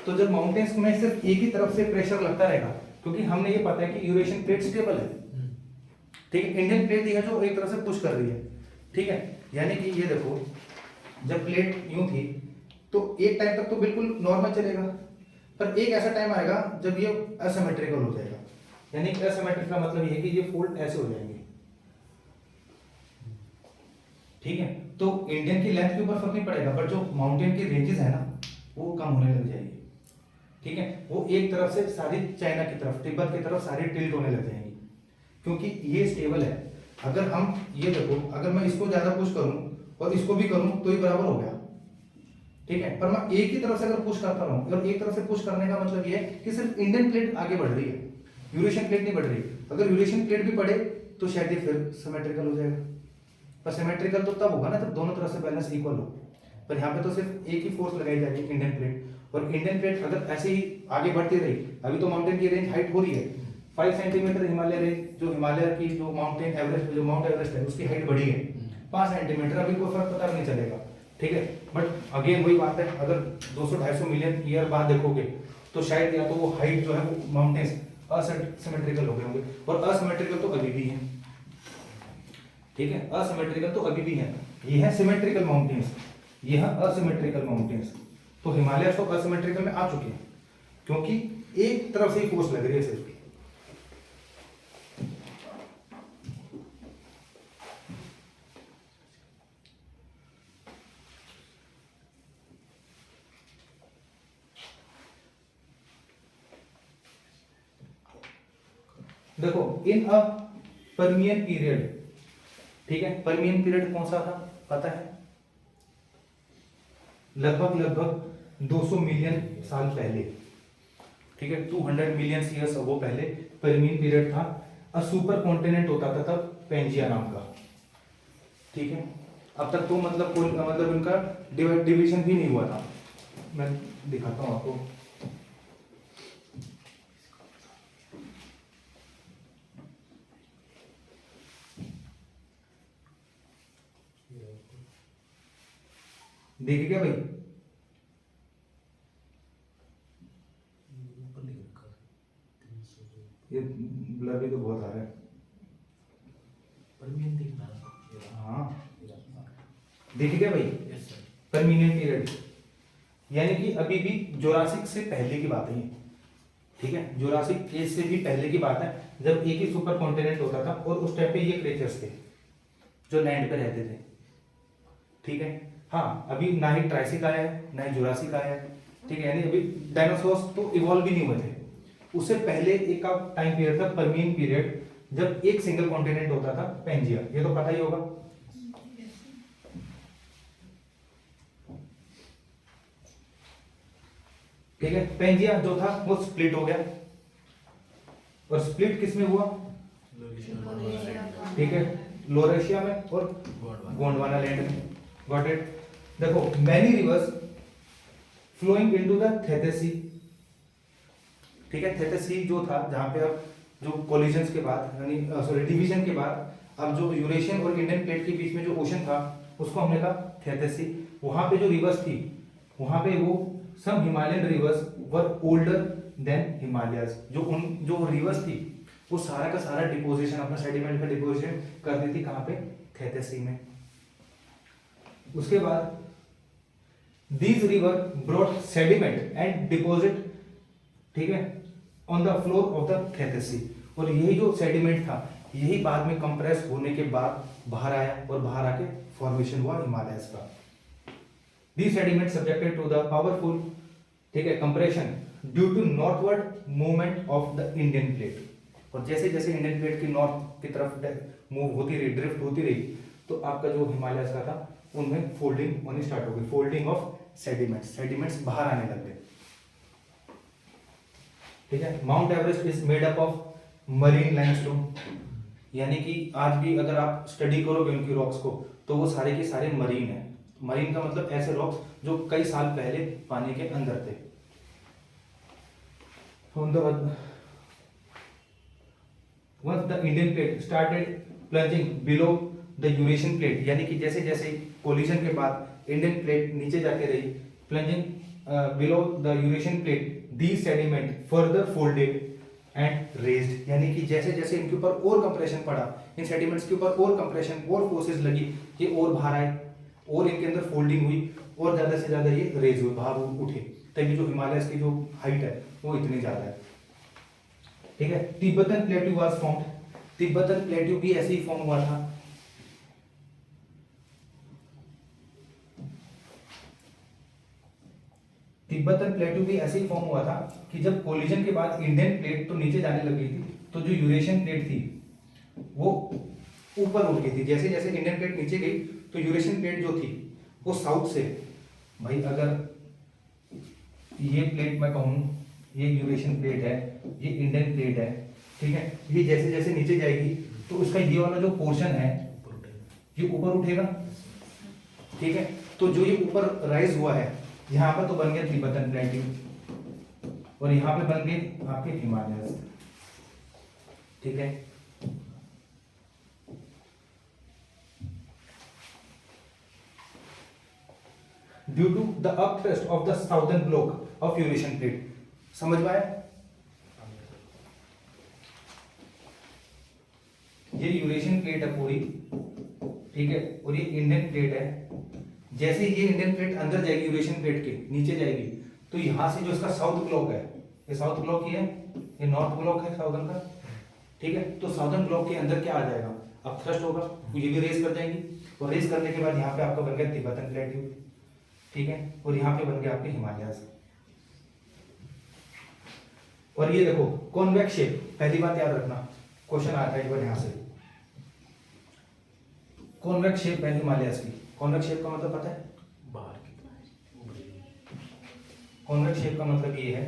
तो जब माउंटेन्स में सिर्फ एक ही तरफ से प्रेशर लगता रहेगा, क्योंकि हमने ये पता है कि यूरेशियन प्लेट स्टेबल है, ठीक है, इंडियन प्लेट है जो एक तरफ से पुश कर रही है। ठीक है, यानी कि ये देखो जब प्लेट यूं थी तो एक टाइम तक तो बिल्कुल नॉर्मल चलेगा, पर एक ऐसा टाइम आएगा जब ये असिमेट्रिकल हो जाएगा। यानी कि असिमेट्रिक का मतलब ये है कि ये फोल्ड ऐसे हो जाएंगे। ठीक है, तो इंडियन की लेंथ के ऊपर फर्क नहीं पड़ेगा, पर जो माउंटेन की रेंजेस है ना वो कम होने लग जाएगी। ठीक है, वो एक तरफ से सारी चाइना की तरफ, तिब्बत की तरफ सारी टिल्ट होने लग जाएंगी, क्योंकि ये स्टेबल है। अगर हम ये देखो, अगर मैं इसको ज्यादा पुश करूं और इसको भी करूं तो ये बराबर हो गया। ठीक है, पर मैं एक ही तरफ से अगर पुश करता रहूं, और एक तरफ से पुश करने का मतलब ये है कि सिर्फ इंडियन प्लेट आगे बढ़ रही है, यूरेशियन प्लेट नहीं बढ़ रही। अगर यूरेशियन प्लेट भी बढ़े तो शायद ये फिर सिमेट्रिकल हो जाएगा, पर सिमेट्रिकल तो तब होगा ना जब दोनों तरफ से बैलेंस इक्वल हो। पर यहाँ पे तो सिर्फ एक ही फोर्स लगाई जाएगी इंडियन प्लेट, और इंडियन प्लेट अगर ऐसे ही आगे बढ़ती रही, अभी तो माउंटेन की रेंज हाइट हो रही है 5 सेंटीमीटर, हिमालय रेंज जो हिमालय की जो माउंटेन एवरेस्ट, जो माउंट एवरेस्ट है उसकी हाइट बढ़ी है 5 सेंटीमीटर, अभी कोई फर्क पता नहीं चलेगा। ठीक है, बट अगेन वही बात है, अगर 200-250 मिलियन ईयर बाद देखोगे तो शायद या तो वो हाइट जो है वो माउंटेन्स असिमेट्रिकल हो गए होंगे, और असिमेट्रिकल तो अभी भी है। ठीक है, असिमेट्रिकल तो अभी भी है। ये है सिमेट्रिकल माउंटेन्स, ये है असिमेट्रिकल माउंटेन्स। तो हिमालय तो असिमेट्रिकल में आ चुके हैं, क्योंकि एक तरफ से ही फोर्स लग रही है सिर्फ। देखो इन अ पर्मियन पीरियड, ठीक है, पर्मियन पीरियड कौन सा था पता है? लगभग 200 मिलियन साल पहले, ठीक है, 200 मिलियन ईयर्स वो पहले पर्मियन पीरियड था। अ सुपर कॉन्टिनेंट होता था तब पेंजिया नाम का, ठीक है। अब तक तो मतलब कोई मतलब इनका डिवीजन भी नहीं हुआ था। मैं दिखाता हूँ आपको। देखिए क्या भाई, ये ब्लर भी तो बहुत आ रहा है। हाँ देखिए क्या भाई, परमिनेंट पीरियड यानी कि अभी भी जोरासिक से पहले की बात है ये, ठीक है, जोरासिक एज से भी पहले की बात है, जब एक ही सुपर कॉन्टिनेंट होता था और उस टाइम पे ये क्रिएचर्स थे जो लैंड पे रहते थे, ठीक है। हाँ अभी ना ही ट्राइसिक आया है ना ही जोरासिक आया है, ठीक है, यानी अभी डायनासोर्स तो इवॉल्व भी नहीं हुए थे। उससे पहले एक का टाइम पीरियड था परमियन पीरियड, जब एक सिंगल कॉन्टिनेंट होता था पेंजिया, ये तो पता ही होगा। ठीक है, पेंजिया जो था वो स्प्लिट हो गया, और स्प्लिट किस में हुआ? ठीक है, लोरेशिया में और गोंडवाना लैंड में। Got it. देखो many rivers flowing into the Tethys sea, ठीक है, थेथिस सी जो था जहां पे अब जो कोलिजन्स के बाद यानी सॉरी डिवीजन के बाद अब जो यूरेशियन और इंडियन प्लेट के बीच में जो ओशन था उसको हमने कहा थेथिस सी। वहां पे जो रिवर्स थी वहां पे वो सम हिमालयन रिवर्स वर ओल्डर देन हिमालयस, जो रिवर्स थी वो सारा का सारा डिपोजिशन अपना सेडिमेंट का डिपोजिशन करती थी कहां पे? थेथिस सी में। उसके बाद these river brought sediment and deposit, ठीक है, on the floor of the Tethys sea, और यही जो सेडिमेंट था यही बाद में कंप्रेस होने के बाद बाहर आया और बाहर आके फॉर्मेशन हुआ हिमालयस का। These sediments subjected to the powerful, ठीक है, compression due to northward movement of the Indian plate, और जैसे जैसे इंडियन प्लेट की नॉर्थ की तरफ मूव होती रही, ड्रिफ्ट होती रही, तो आपका जो हिमालयस का था उनमें फोल्डिंग होनी स्टार्ट हो गई, फोल्डिंग ऑफ सेडिमेंट्स, सेडिमेंट्स बाहर आने लग गए, ठीक है। Mount Everest is made up of marine limestone, यानी कि आज भी अगर आप स्टडी करोगे उनकी रॉक्स को तो वो सारे के सारे मरीन है। मरीन का मतलब ऐसे रॉक्स जो कई साल पहले पानी के अंदर थे। Once the Indian plate started plunging below the Eurasian plate, यानी कि जैसे जैसे कोलिजन के बाद इंडियन प्लेट नीचे जाके रही, plunging below the Eurasian plate, these sediment further folded and raised, यानी कि जैसे जैसे इनके ऊपर और कंप्रेशन पड़ा, इन सेडिमेंट्स के ऊपर और कंप्रेशन और फोर्सेस लगी, ये और बाहर आए और इनके अंदर फोल्डिंग हुई और ज्यादा से ज्यादा ये रेज हुए, बाहर उठे, तभी जो हिमालयस की जो हाइट है वो इतनी ज्यादा है, ठीक है। Tibetan plateau was formed, Tibetan plateau भी ऐसे ही फॉर्म हुआ था। तिब्बतन प्लेट्यू भी ऐसे ही फॉर्म हुआ था कि जब कोलिजन के बाद इंडियन प्लेट तो नीचे जाने लग गई थी, तो जो यूरेशियन प्लेट थी वो ऊपर उठ गई थी। जैसे जैसे इंडियन प्लेट नीचे गई तो यूरेशियन प्लेट जो थी वो साउथ से, भाई अगर ये प्लेट मैं कहूँ ये यूरेशियन प्लेट है, ये इंडियन प्लेट है, ठीक है, ये जैसे जैसे नीचे जाएगी तो उसका ये वाला जो पोर्शन है ये ऊपर उठेगा, ठीक है। तो जो ये ऊपर राइज हुआ है यहाँ पर तो बन गया तिब्बतन प्लेट्यू, और यहाँ पे बन गए आपके हिमालयस, ठीक है। Due to the upthrust of the southern block of Eurasian plate, समझ में आया? ये यूरेशियन प्लेट है पूरी, ठीक है, और ये इंडियन प्लेट है। जैसे ये इंडियन प्लेट अंदर जाएगी यूरेशियन प्लेट के नीचे जाएगी, तो यहां से जो इसका साउथ ब्लॉक है, ये साउथ ब्लॉक ही है, ये नॉर्थ ब्लॉक है साउदर्न का, ठीक है। तो साउदर्न ब्लॉक के अंदर क्या आ जाएगा? अपथ्रस्ट होगा, तो ये भी रेस कर जाएंगी, और रेस करने के बाद यहाँ पे आपका बन गया तिब्बतन प्लेट्यू, ठीक है, और यहाँ पे बन गया आपके हिमालयस। और ये देखो कॉन्वेक्स शेप, पहली बात याद रखना, क्वेश्चन आता है एक बार यहाँ से, कॉन्वेक्स शेप है हिमालयस की। कॉन्वेक्स शेप का मतलब पता है? बाहर की तरफ। कॉन्वेक्स शेप का मतलब ये है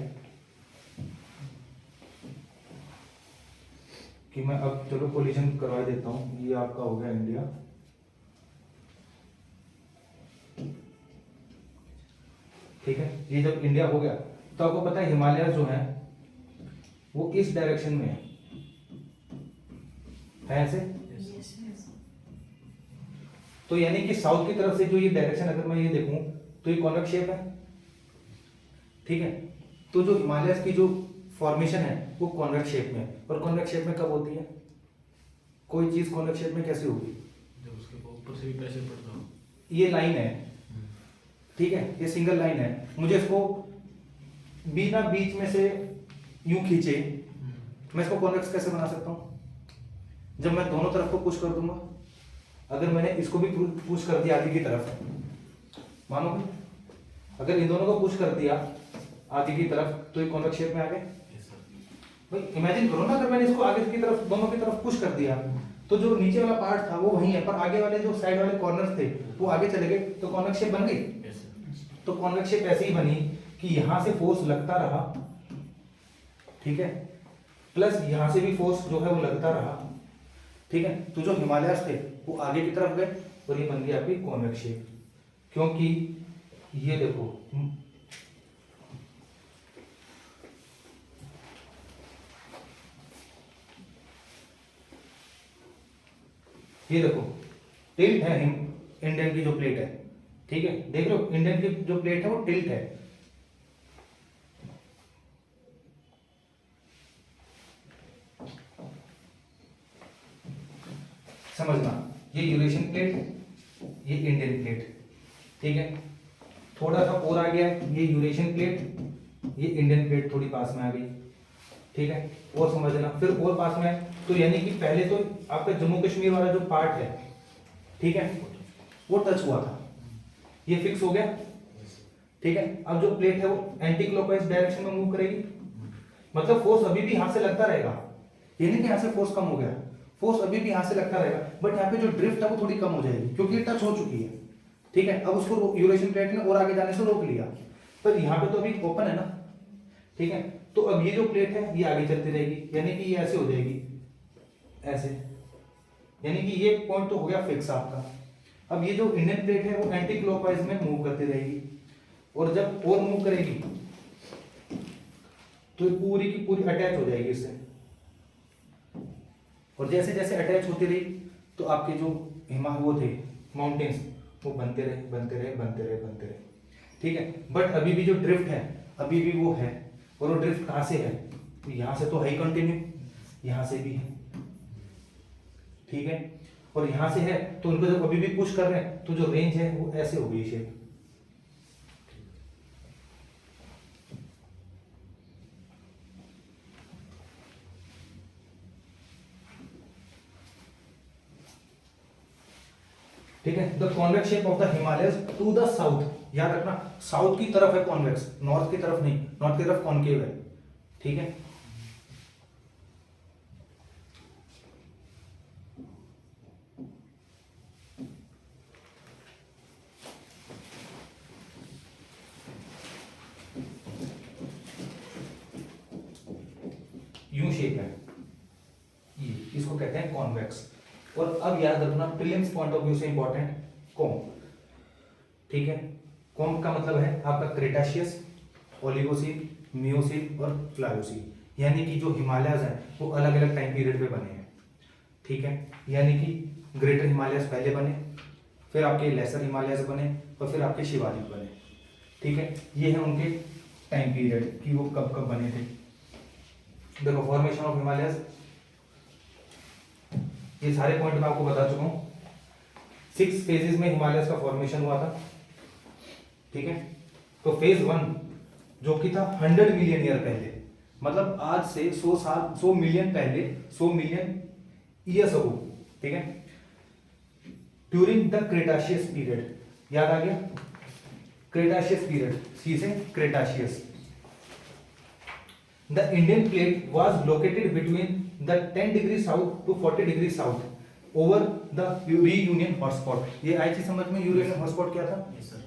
कि मैं अब चलो कोलिजन करवा देता हूँ। ये आपका हो गया इंडिया, ठीक है। ये जब इंडिया हो गया तो आपको पता है हिमालय जो है वो इस डायरेक्शन में है ऐसे। तो यानी कि साउथ की तरफ से जो ये डायरेक्शन अगर मैं ये देखूं तो ये कॉन्वेक्स शेप है, ठीक है। तो जो हिमालयस की जो फॉर्मेशन है वो कॉन्वेक्स शेप में है। और कॉन्वेक्स शेप में कब होती है? कोई चीज कॉन्वेक्स शेप में कैसे होगी? जब उसके ऊपर से भी प्रेशर पड़ता हो। ये लाइन है, ठीक है, ये सिंगल लाइन है। मुझे इसको बिना बीच में से यूं खींचे, मैं इसको कॉन्वेक्स कैसे बना सकता हूं? जब मैं दोनों तरफ को पुश कर दूंगा। अगर मैंने इसको भी पुश कर दिया आगे की तरफ, मानोगे? अगर इन दोनों को पुश कर दिया आगे की तरफ तो ये कॉन्वेक्स शेप में आ गए। भाई इमेजिन करो ना, अगर मैंने इसको आगे की तरफ दोनों की तरफ पुश कर दिया तो जो नीचे वाला पार्ट था वो वहीं है, पर आगे वाले जो साइड वाले कॉर्नर्स थे वो आगे चले गए, तो कॉन्वेक्स शेप बन गई। तो कॉन्वेक्स शेप ऐसे ही बनी कि यहां से फोर्स लगता रहा, ठीक है, प्लस यहां से भी फोर्स जो है वो लगता रहा, ठीक है। तो जो हिमालयस थे वो आगे की तरफ गए और ये बन गई आपकी कॉन्वेक्स शेप। क्योंकि ये देखो, ये देखो टिल्ट है इंडियन की जो प्लेट है, ठीक है, देख लो इंडियन की जो प्लेट है वो टिल्ट है। समझना, ये यूरेशियन प्लेट, ये इंडियन प्लेट, ठीक है। थोड़ा सा और आ गया, ये यूरेशियन प्लेट, ये इंडियन प्लेट थोड़ी पास में आ गई, ठीक है। और समझना, फिर और पास में है, तो यानी कि पहले तो आपका जम्मू कश्मीर वाला जो पार्ट है, ठीक है, वो टच हुआ था, ये फिक्स हो गया, ठीक है। अब जो प्लेट है वो एंटी क्लॉकवाइज डायरेक्शन में मूव करेगी, मतलब फोर्स अभी भी यहां से लगता रहेगा, ये नहीं कि यहां से फोर्स कम हो गया, फोर्स अभी भी यहां से लगता रहेगा, बट यहाँ पे जो ड्रिफ्ट है वो थोड़ी कम हो जाएगी क्योंकि ये टच हो चुकी है, ठीक है। अब उसको यूरेशियन प्लेट ने और आगे जाने से रोक लिया, पर यहाँ पे तो अभी ओपन है ना, ठीक है। तो अब ये जो प्लेट है ये आगे चलती रहेगी, यानी कि ये ऐसे हो जाएगी, ऐसे, यानी कि ये पॉइंट तो हो गया फिक्स आपका। अब ये जो इंडियन प्लेट है वो एंटी क्लॉकवाइज में मूव करती रहेगी, और जब और मूव करेगी तो ये पूरी की पूरी अटैच हो जाएगी इससे, और जैसे जैसे अटैच होती रही तो आपके जो वो थे माउंटेन्स वो बनते रहे बनते रहे बनते रहे बनते रहे, ठीक है। बट अभी भी जो ड्रिफ्ट है अभी भी वो है, और वो ड्रिफ्ट कहां से है? तो यहां से तो है ही कंटिन्यू, यहां से भी है, ठीक है, और यहां से है, तो उनको जब अभी भी पुश कर रहे हैं तो जो रेंज है वो ऐसे हो गई शेप। ठीक है, the convex shape of the Himalayas to the south, याद रखना साउथ की तरफ है कॉन्वेक्स, नॉर्थ की तरफ नहीं, नॉर्थ की तरफ कॉन्केव है, ठीक है। यू शेप है ये, इसको कहते हैं कॉन्वेक्स। और अब याद रखना प्रीलिम्स पॉइंट ऑफ व्यू से इंपॉर्टेंट कॉम, ठीक है। कॉम का मतलब है आपका क्रेटाशियस, ओलिगोसीन, मियोसीन और प्लायोसीन, यानी कि जो हिमालयस हैं वो अलग अलग टाइम पीरियड पे बने हैं, ठीक है। यानी कि ग्रेटर हिमालयस पहले बने, फिर आपके लेसर हिमालयस बने, और फिर आपके शिवालिक बने, ठीक है। ये है उनके टाइम पीरियड कि वो कब कब बने थे। देखो फॉर्मेशन ऑफ हिमालयस, ये सारे पॉइंट मैं आपको बता चुका हूं। 6 फेजेस में हिमालयस का फॉर्मेशन हुआ था, ठीक है। तो फेज 1 जो कि था 100 मिलियन ईयर पहले, मतलब आज से 100 साल 100 मिलियन पहले, 100 मिलियन ईयर्स अगो, ठीक है, ड्यूरिंग द क्रेटाशियस पीरियड, याद आ गया क्रेटाशियस पीरियड, सी से Cretaceous. The Indian plate was located between the 10 degree south to 40 degree south over the Reunion hotspot. ये आई चीज समझ में, यूरेनियन हॉटस्पॉट क्या था? Yes sir.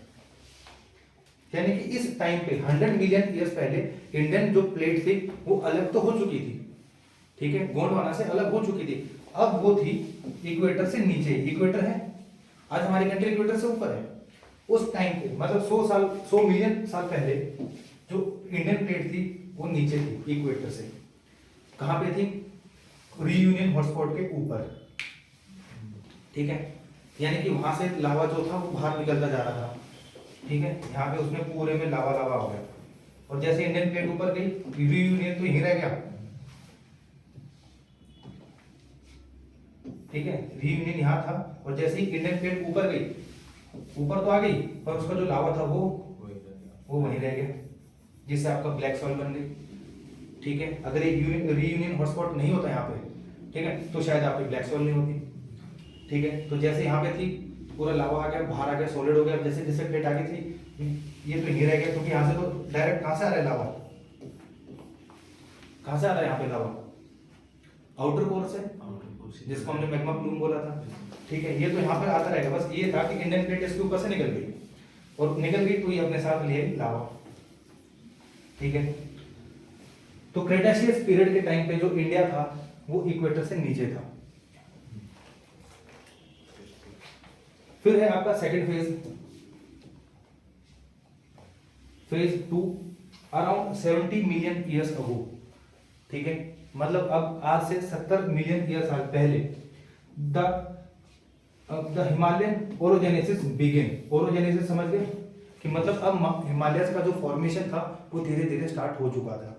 यानी कि इस टाइम पे 100 मिलियन ईयर्स पहले इंडियन जो प्लेट थी वो अलग तो हो चुकी थी, ठीक है, गोंडवाना से अलग हो चुकी थी। अब वो थी इक्वेटर से नीचे, इक्वेटर है, आज हमारी कंट्री इक्वेटर से ऊपर है। उस टाइम पे मतलब 100 मिलियन साल पहले जो इंडियन प्लेट थी वो नीचे थी इक्वेटर से। कहां पे थी? रीयूनियन हॉटस्पॉट के ऊपर, ठीक है। यानी कि वहां से लावा जो था वो बाहर निकलता जा रहा था, ठीक है। यहाँ पे उसमें पूरे में लावा लावा हो गया, और जैसे इंडियन प्लेट ऊपर गई रीयूनियन तो यहीं रह गया, ठीक है। रीयूनियन यहाँ था, और जैसे ही इंडियन प्लेट ऊपर गई, ऊपर तो आ गई पर उसका जो लावा था वो वहीं रह गया, जिससे आपका ब्लैक सॉइल बन गई, ठीक है। अगर एक रीयूनियन हॉटस्पॉट नहीं होता यहाँ पे, ठीक है, तो शायद आप पे ब्लैक सॉइल नहीं होती, ठीक है। तो जैसे यहाँ पे थी पूरा लावा आ गया, बाहर आ गया, सॉलिड हो गया। जैसे जैसे प्लेट आगे थी ये तो नहीं रह गया, क्योंकि यहाँ से तो डायरेक्ट कहाँ से आ रहा है लावा, कहाँ से आ रहा है यहाँ पे लावा? आउटर कोर से, जिसको हमने मैग्मा प्लूम बोला था, ठीक है। ये तो यहाँ पर आता रहेगा, बस ये था कि इंडियन प्लेट इसके ऊपर से निकल गई, और निकल गई तो ये अपने साथ लिए लावा, ठीक है। तो क्रेटाशियस पीरियड के टाइम पे जो इंडिया था वो इक्वेटर से नीचे था। फिर है आपका second phase, phase 2, around 70 million years ago, ठीक है। मतलब अब आज से 70 मिलियन ईयर साल पहले the Himalayan orogenesis begin. Orogenesis समझ गए कि मतलब अब हिमालयस का जो फॉर्मेशन था वो धीरे धीरे स्टार्ट हो चुका था,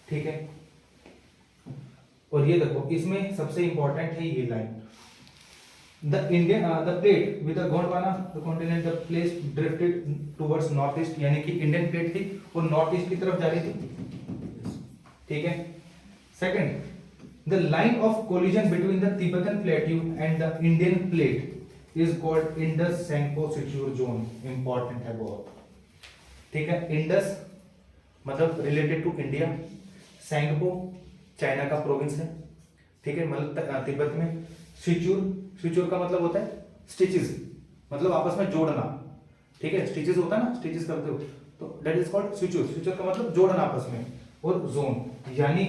ठीक है। और ये देखो इसमें सबसे इंपॉर्टेंट है ये line, the plate with the Gondwana the continent the place drifted towards north east, यानी कि इंडियन प्लेट थी वो नॉर्थ ईस्ट की तरफ जा रही थी, ठीक है। Second, the line of collision between the Tibetan plateau and the Indian plate is called Indus Tsangpo suture zone. Important है बहुत, ठीक है। इंडस मतलब related to India, Tsangpo China का प्रोविंस है, ठीक है, मतलब तिब्बत में। सिचुर, सिचुर का मतलब होता है स्टिचेस, मतलब आपस में जोड़ना, ठीक है। स्टिचेस होता है ना, स्टिचेस करते हो तो दैट इज कॉल्ड सिचुर। सिचुर का मतलब जोड़ना आपस में। और जोन यानी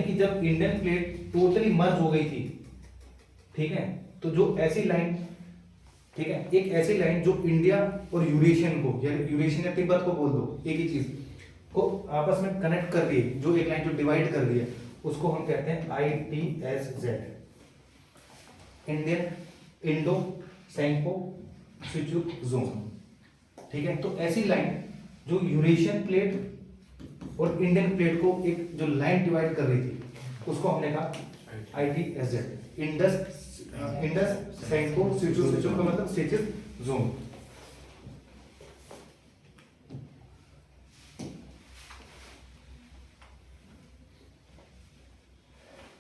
कि जब इंडियन प्लेट टोटली मर्ज हो गई थी, ठीक है, तो जो ऐसी लाइन, ठीक है, एक ऐसी लाइन जो इंडिया और यूरेशियन को, यानी यूरेशियन या तिब्बत को बोल दो, एक ही चीज को आपस में कनेक्ट कर रही है, जो एक लाइन जो डिवाइड कर रही है, उसको हम कहते हैं ITSZ, Indian Indo Senco suture zone, ठीक है। तो ऐसी लाइन जो यूरेशियन प्लेट और इंडियन प्लेट को एक जो लाइन डिवाइड कर रही थी उसको हमने कहा ITSZ, इंडस सैंको सिचुर। सिचुर का मतलब सिचुर जोन।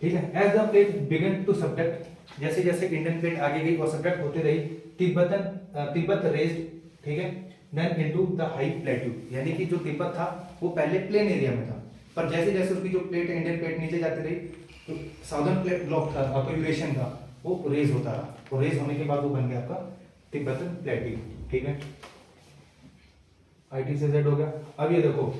ठीक है। As the plate began to subduct, जैसे जैसे इंडियन प्लेट आगे गई और सबडक्ट होते रही, तिब्बत रेज्ड, ठीक है, then into the high plateau, यानी कि जो तिब्बत था वो पहले प्लेन एरिया में था, पर जैसे जैसे उसकी जो प्लेट इंडियन प्लेट नीचे जाती रही तो साउदर्न प्लेट ब्लॉक था आपका यूरेशियन का, वो रेज होता रहा, और रेज होने के बाद वो बन गया आपका तिब्बतन प्लेट्यू, ठीक है। ITSZ हो गया। अब ये देखो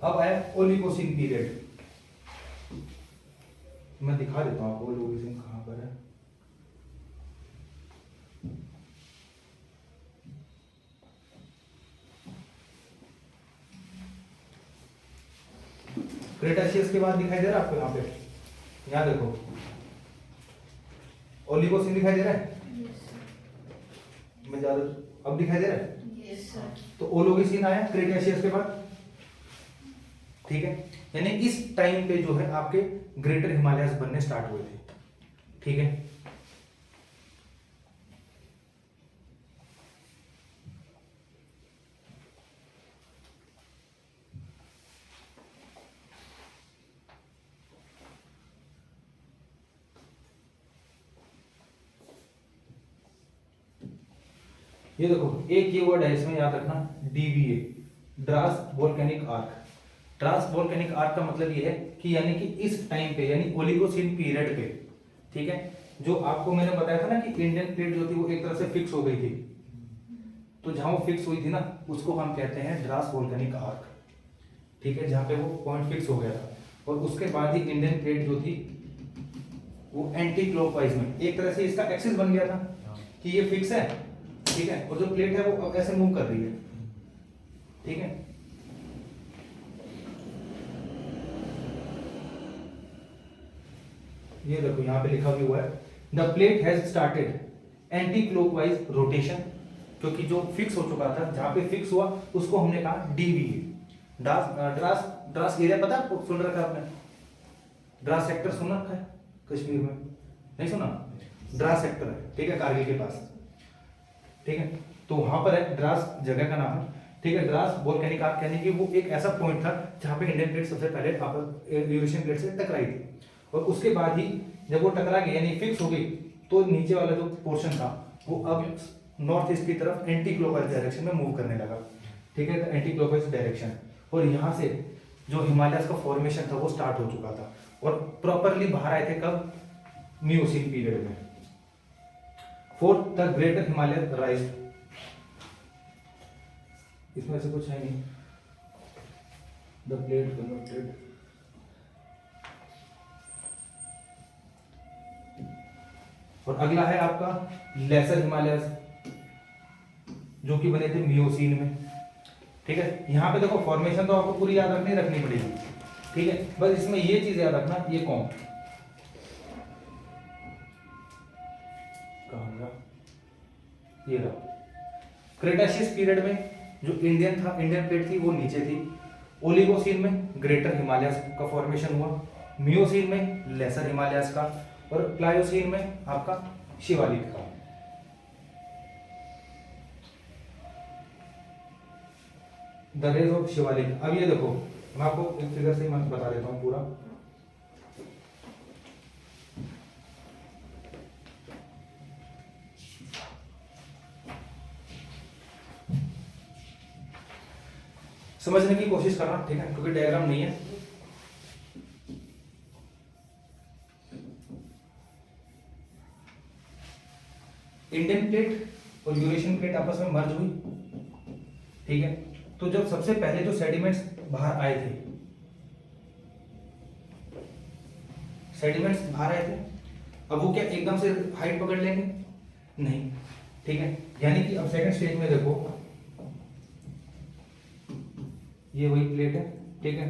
अब आया ओलिगोसिन पीरियड, मैं दिखा देता हूं आपको ओलिगोसिन कहां पर है। क्रेटाशियस के बाद दिखाई दे रहा है आपको यहाँ पे, यहाँ देखो ओलिगोसिन दिखाई दे रहा है, मैं ज्यादा, अब दिखाई दे रहा है, तो ओलिगोसिन आया क्रेटाशियस के बाद, ठीक है। यानी इस टाइम पे जो है आपके ग्रेटर हिमालयस बनने स्टार्ट हुए थे, ठीक है। ये देखो एक ये वर्ड है इसमें याद रखना, DVA, draws volcanic arc. Draws volcanic arc का मतलब ये है कि यानी कि इस टाइम पे यानी ओलिगोसीन पीरियड पे, ठीक है, जो आपको मैंने बताया था ना कि इंडियन प्लेट जो थी वो एक तरह से फिक्स हो गई थी, तो जहां वो फिक्स हुई थी ना उसको हम कहते हैं ड्रास वोल्केनिक आर्क, ठीक है, जहां पे वो पॉइंट फिक्स हो गया था। और उसके बाद ही इंडियन प्लेट जो थी वो एंटी क्लॉकवाइज में एक तरह से इसका एक्सिस बन गया था कि ये फिक्स है, ठीक है, और जो प्लेट है वो अब ऐसे मूव कर रही है, ठीक है। ये देखो यहाँ पे लिखा भी हुआ है the plate has started anti clockwise rotation, क्योंकि जो फिक्स हो चुका था जहां पे फिक्स हुआ उसको हमने कहा डीवीए। ड्रास ड्रास एरिया पता है आपको, सुन रखा है आपने? ड्रास सेक्टर सुन रखा है कश्मीर में? नहीं सुना? ड्रास सेक्टर है, ठीक है, कारगिल के पास, ठीक है, तो वहां पर है, ड्रास जगह का नाम है, ठीक है। ड्रास वोल्केनिक आर्क यानी कि वो एक ऐसा पॉइंट था जहां पे इंडियन प्लेट सबसे पहले यूरेशियन प्लेट से टकराई थी, और उसके बाद ही जब वो टकरा गई यानी फिक्स हो गई तो नीचे वाला जो पोर्शन था वो अब नॉर्थ ईस्ट की तरफ एंटी क्लॉकवाइज डायरेक्शन में मूव करने लगा, ठीक है, एंटी क्लॉकवाइज डायरेक्शन। और यहाँ से जो हिमालयस का फॉर्मेशन था वो स्टार्ट हो चुका था और प्रॉपरली बाहर आए थे कब? मियोसीन पीरियड में। Fourth the greater Himalaya rise, इसमें से कुछ है नहीं, द प्लेट कन्वर्टेड, और अगला है आपका लेसर हिमालयस जो कि बने थे मियोसीन में, ठीक है। यहाँ पे देखो फॉर्मेशन तो आपको पूरी याद रखनी पड़ेगी, ठीक है, बस इसमें ये चीज याद रखना, ये कौन कहाँ गया? ये रहा। क्रेटाशियस पीरियड में जो इंडियन प्लेट थी वो नीचे थी, ओलिगोसीन में ग्रेटर हिमालयस का फॉर्मेशन हुआ, मियोसीन में लेसर हिमालयस का, और प्लायोसीन में आपका शिवालिक का। The range of Shivalik. अब ये देखो मैं आपको एक फिगर से ही मैं बता देता हूं पूरा। समझने की कोशिश करना, ठीक है, क्योंकि डायग्राम नहीं है। इंडियन प्लेट और यूरेशियन प्लेट आपस में मर्ज हुई, ठीक है, तो जब सबसे पहले जो सेडिमेंट्स बाहर आए थे, अब वो क्या एकदम से हाइट पकड़ लेंगे? नहीं, ठीक है, यानी कि अब सेकंड स्टेज में देखो ये वही प्लेट है, ठीक है,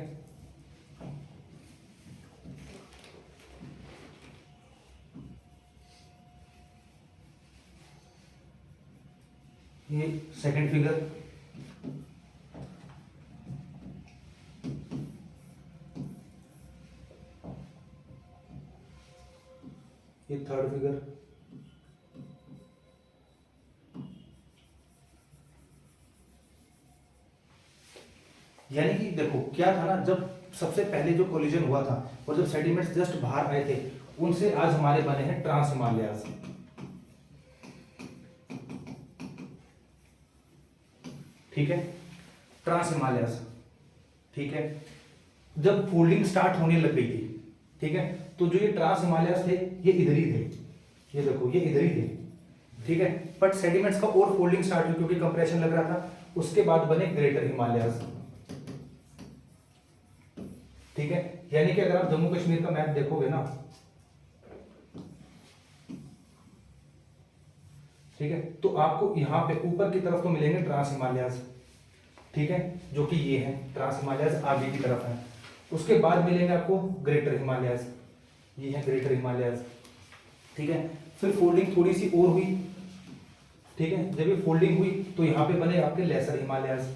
ये सेकंड फिगर, ये थर्ड फिगर, यानी कि देखो क्या था ना, जब सबसे पहले जो कोलिजन हुआ था और जब सेडिमेंट्स जस्ट बाहर आए थे उनसे आज हमारे बने हैं ट्रांस हिमालयाज, ठीक है, ट्रांस हिमालयाज, ठीक है। जब फोल्डिंग स्टार्ट होने लग गई थी, ठीक है, तो जो ये ट्रांस हिमालयाज थे ये इधर ही थे, ये देखो ये इधर ही थे, ठीक है, बट सेडिमेंट्स का और फोल्डिंग स्टार्ट हुई क्योंकि कंप्रेशन लग रहा था, उसके बाद बने ग्रेटर हिमालयाज, ठीक है। यानी कि अगर आप जम्मू कश्मीर का मैप देखोगे ना, ठीक है, तो आपको यहां पे ऊपर की तरफ तो मिलेंगे ट्रांस हिमालयाज, ठीक है, जो कि ये है ट्रांस हिमालयाज आगे की तरफ है, उसके बाद मिलेंगे आपको ग्रेटर हिमालयाज, ये है ग्रेटर हिमालयाज, ठीक है। फिर फोल्डिंग थोड़ी सी और हुई, ठीक है, जब ये फोल्डिंग हुई तो यहां पे बने आपके लेसर हिमालयाज,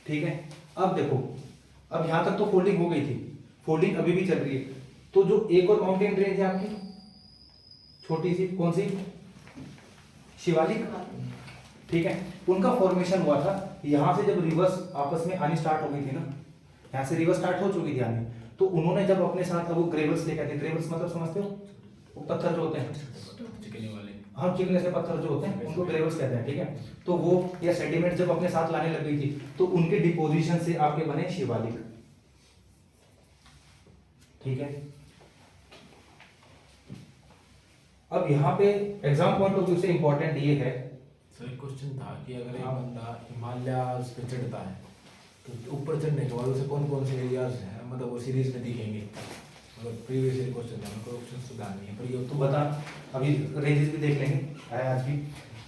ठीक है। अब देखो अब यहां तक तो फोल्डिंग हो गई थी, फोल्डिंग अभी भी चल रही है, तो जो एक और माउंटेन रेंज है आपकी छोटी सी, कौन सी? शिवालिक, ठीक है, उनका फॉर्मेशन हुआ था यहां से जब रिवर्स आपस में आनी स्टार्ट हो गई थी ना, यहां से रिवर्स स्टार्ट हो चुकी थी आनी, तो उन्होंने जब अपने साथ वो ग्रेवल्स लेकर आए थे, ग्रेवल्स मतलब समझते हो? वो पत्थर जो होते हैं चिकनी वाले, हाँ, चिकने से पत्थर जो होते हैं उनको ग्रेवल्स कहते हैं, ठीक है। तो वो या सेडिमेंट जब अपने साथ लाने लग गई थी तो उनके डिपोजिशन से आपके बने शिवालिक, ठीक है। अब यहाँ पे एग्जाम पॉइंट ऑफ व्यू से इंपॉर्टेंट ये है, सर एक क्वेश्चन था कि अगर एक हाँ। बंदा हिमालय पे चढ़ता है तो ऊपर चढ़ने के बाद उसे कौन कौन से एरियाज हैं, मतलब वो सीरीज में दिखेंगे? मतलब प्रीवियस ईयर क्वेश्चन था, मेरे को ऑप्शन सुधार नहीं है, पर ये तो बता, अभी रेंजेस भी देख लेंगे आया आज भी,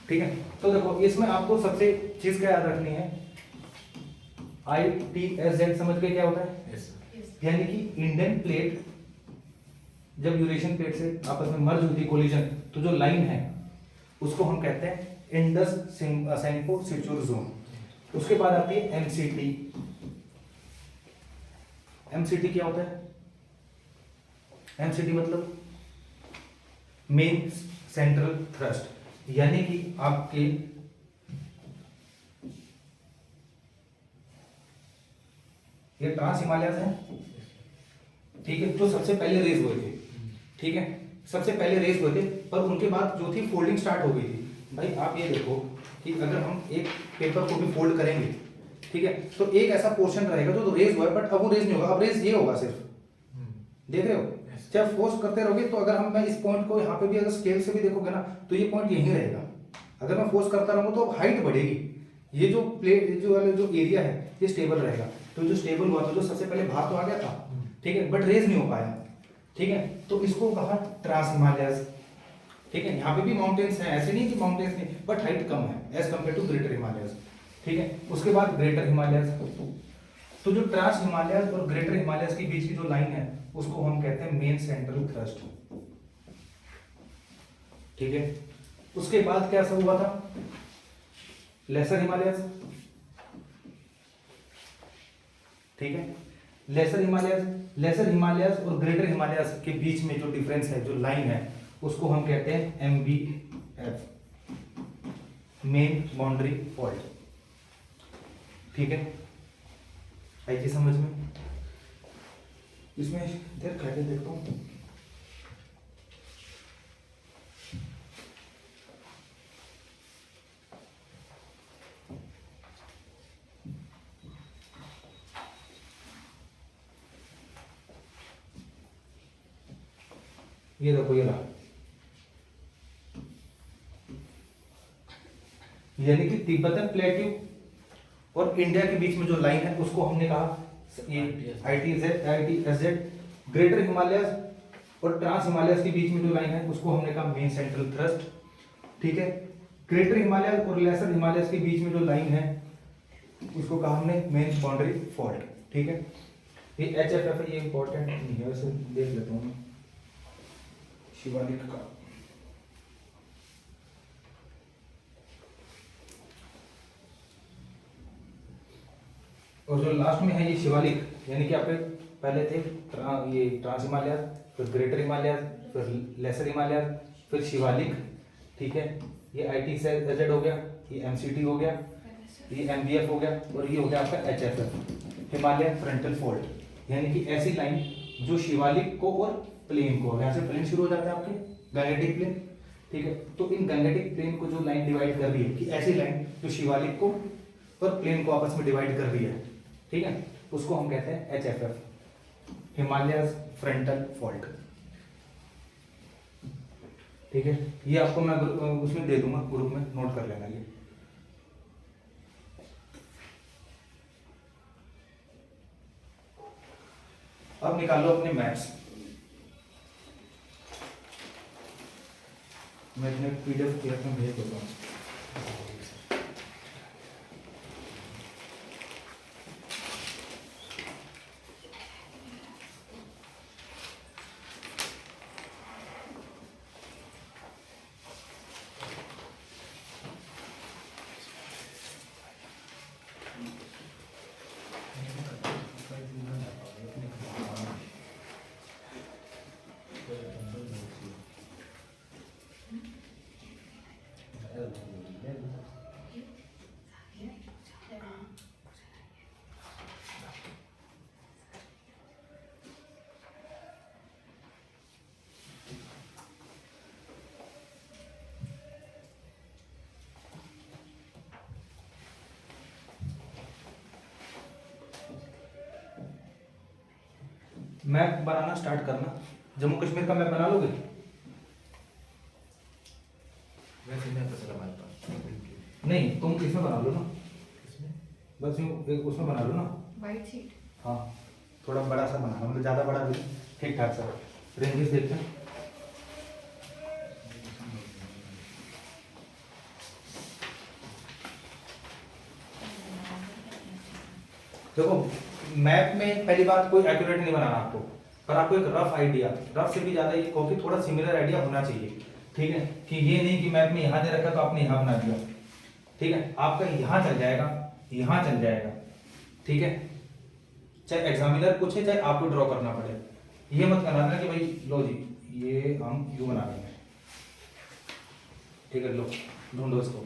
ठीक है। तो देखो इसमें आपको सबसे चीज क्या याद रखनी है, ITSZ समझ के क्या होता है, Yes, sir. यानी कि इंडियन प्लेट जब यूरेशियन प्लेट से आपस में मर्ज होती है, कोलिजन, तो जो लाइन है उसको हम कहते हैं इंडस सैंको सिचुर जोन। उसके बाद आती है MCT। MCT क्या होता है, MCT मतलब मेन सेंट्रल थ्रस्ट, यानी कि आपके ये ट्रांस हिमालयस है, ठीक है, जो सबसे पहले रेज हुए थे, ठीक है, सबसे पहले रेज हुए थे, पर उनके बाद जो थी फोल्डिंग स्टार्ट हो गई थी। भाई आप ये देखो कि अगर हम एक पेपर को भी फोल्ड करेंगे, ठीक है, तो एक ऐसा पोर्शन रहेगा जो तो रेज हुआ है, बट अब वो रेज नहीं होगा, अब रेज ये होगा सिर्फ, देख रहे हो। जब फोर्स करते रहोगे तो अगर मैं इस पॉइंट को यहाँ पे भी अगर स्केल से भी देखोगे ना तो ये पॉइंट यहीं रहेगा। अगर मैं फोर्स करता रहूंगा तो हाइट बढ़ेगी, ये जो प्लेट जो वाला जो एरिया है ये स्टेबल रहेगा। तो जो स्टेबल हुआ तो जो सबसे पहले बाहर तो आ गया था, ठीक है, बट रेज नहीं हो पाया, ठीक है, तो इसको कहा ट्रांस हिमालयस, ठीक है। यहाँ पे भी माउंटेन्स हैं, ऐसे नहीं कि माउंटेन्स नहीं, बट हाइट कम है as compared to greater Himalayas, ठीक है। उसके बाद ग्रेटर हिमालयस, तो जो ट्रांस हिमालयस और ग्रेटर हिमालयस के बीच की जो लाइन है उसको हम कहते हैं मेन सेंट्रल थ्रस्ट, ठीक है। उसके बाद क्या सब हुआ था, लेसर हिमालयस, ठीक है, लेसर हिमालयस और ग्रेटर हिमालयस के बीच में जो डिफरेंस है, जो लाइन है, उसको हम कहते हैं MBF, मेन बाउंड्री फॉल्ट, ठीक है। आई थी समझ में? इसमें देर कहते देखता हूँ, ये देखो ये रहा, यानी कि तिब्बतन प्लेट्यू और इंडिया के बीच में जो लाइन है उसको हमने कहा ये ITSZ। ग्रेटर हिमालयस और ट्रांस हिमालयस के बीच में जो लाइन है उसको हमने कहा मेन सेंट्रल थ्रस्ट, ठीक है। ग्रेटर हिमालयस और लेसर हिमालयस के बीच में जो लाइन है उसको कहा हमने मेन बाउंड्री फॉल्ट, ठीक है। ये HFF है, ये इंपॉर्टेंट नहीं है, वैसे देख लेता हूँ शिवालिक का। और जो लास्ट में है ये शिवालिक, यानी कि आपके पहले थे ये ट्रांस हिमालयस, फिर ग्रेटर हिमालयस, फिर लेसर हिमालयस, फिर शिवालिक, ठीक है। ये ITSZ हो गया, ये MCT हो गया, ये MBF हो गया, और ये हो गया आपका HFF, हिमालयन फ्रंटल फोल्ड, यानी कि ऐसी लाइन जो शिवालिक को और प्लेन को, यहाँ से प्लेन शुरू हो जाता है आपके गंगेटिक प्लेन, ठीक है। तो इन गंगेटिक प्लेन को जो लाइन डिवाइड कर रही है, कि ऐसी लाइन जो शिवालिक को और प्लेन को आपस में डिवाइड कर रही है, ठीक है, उसको हम कहते हैं HFF, हिमालयस फ्रंटल फॉल्ट, ठीक है। ये आपको मैं उसमें दे दूंगा, ग्रुप में नोट कर लेना ये। अब निकालो अपने मैप्स, मैं तुम्हें PDF में भेज देता हूँ। मैप बनाना स्टार्ट करना। जम्मू कश्मीर का मैप बना लोगे? वैसे नहीं आता सर हमारे पास। नहीं, तुम इसमें बना लो ना, इसमें बस यूँ एक उसमें बना लो ना। White sheet. हाँ, थोड़ा बड़ा सा बनाना, मतलब ज़्यादा बड़ा भी नहीं, ठीक ठाक सा। रेंजेस देखते हैं। देखो, मैप में पहली बात कोई एक्यूरेट नहीं बनाना आपको, पर आपको एक रफ आइडिया, रफ से भी ज़्यादा ये कहो कि थोड़ा सिमिलर आइडिया होना चाहिए, ठीक है? कि ये नहीं कि मैप में यहाँ दे रखा तो आपने यहाँ बना दिया, ठीक है? आपका यहाँ चल जाएगा, यहाँ चल जाएगा, ठीक है? चाहे एग्जामिनर पूछे, चाहे आपको ड्रॉ करना पड़े, ये मत करना ना कि भाई लो जी ये हम यू बना देंगे, ठीक है? लो ढूंढो इसको।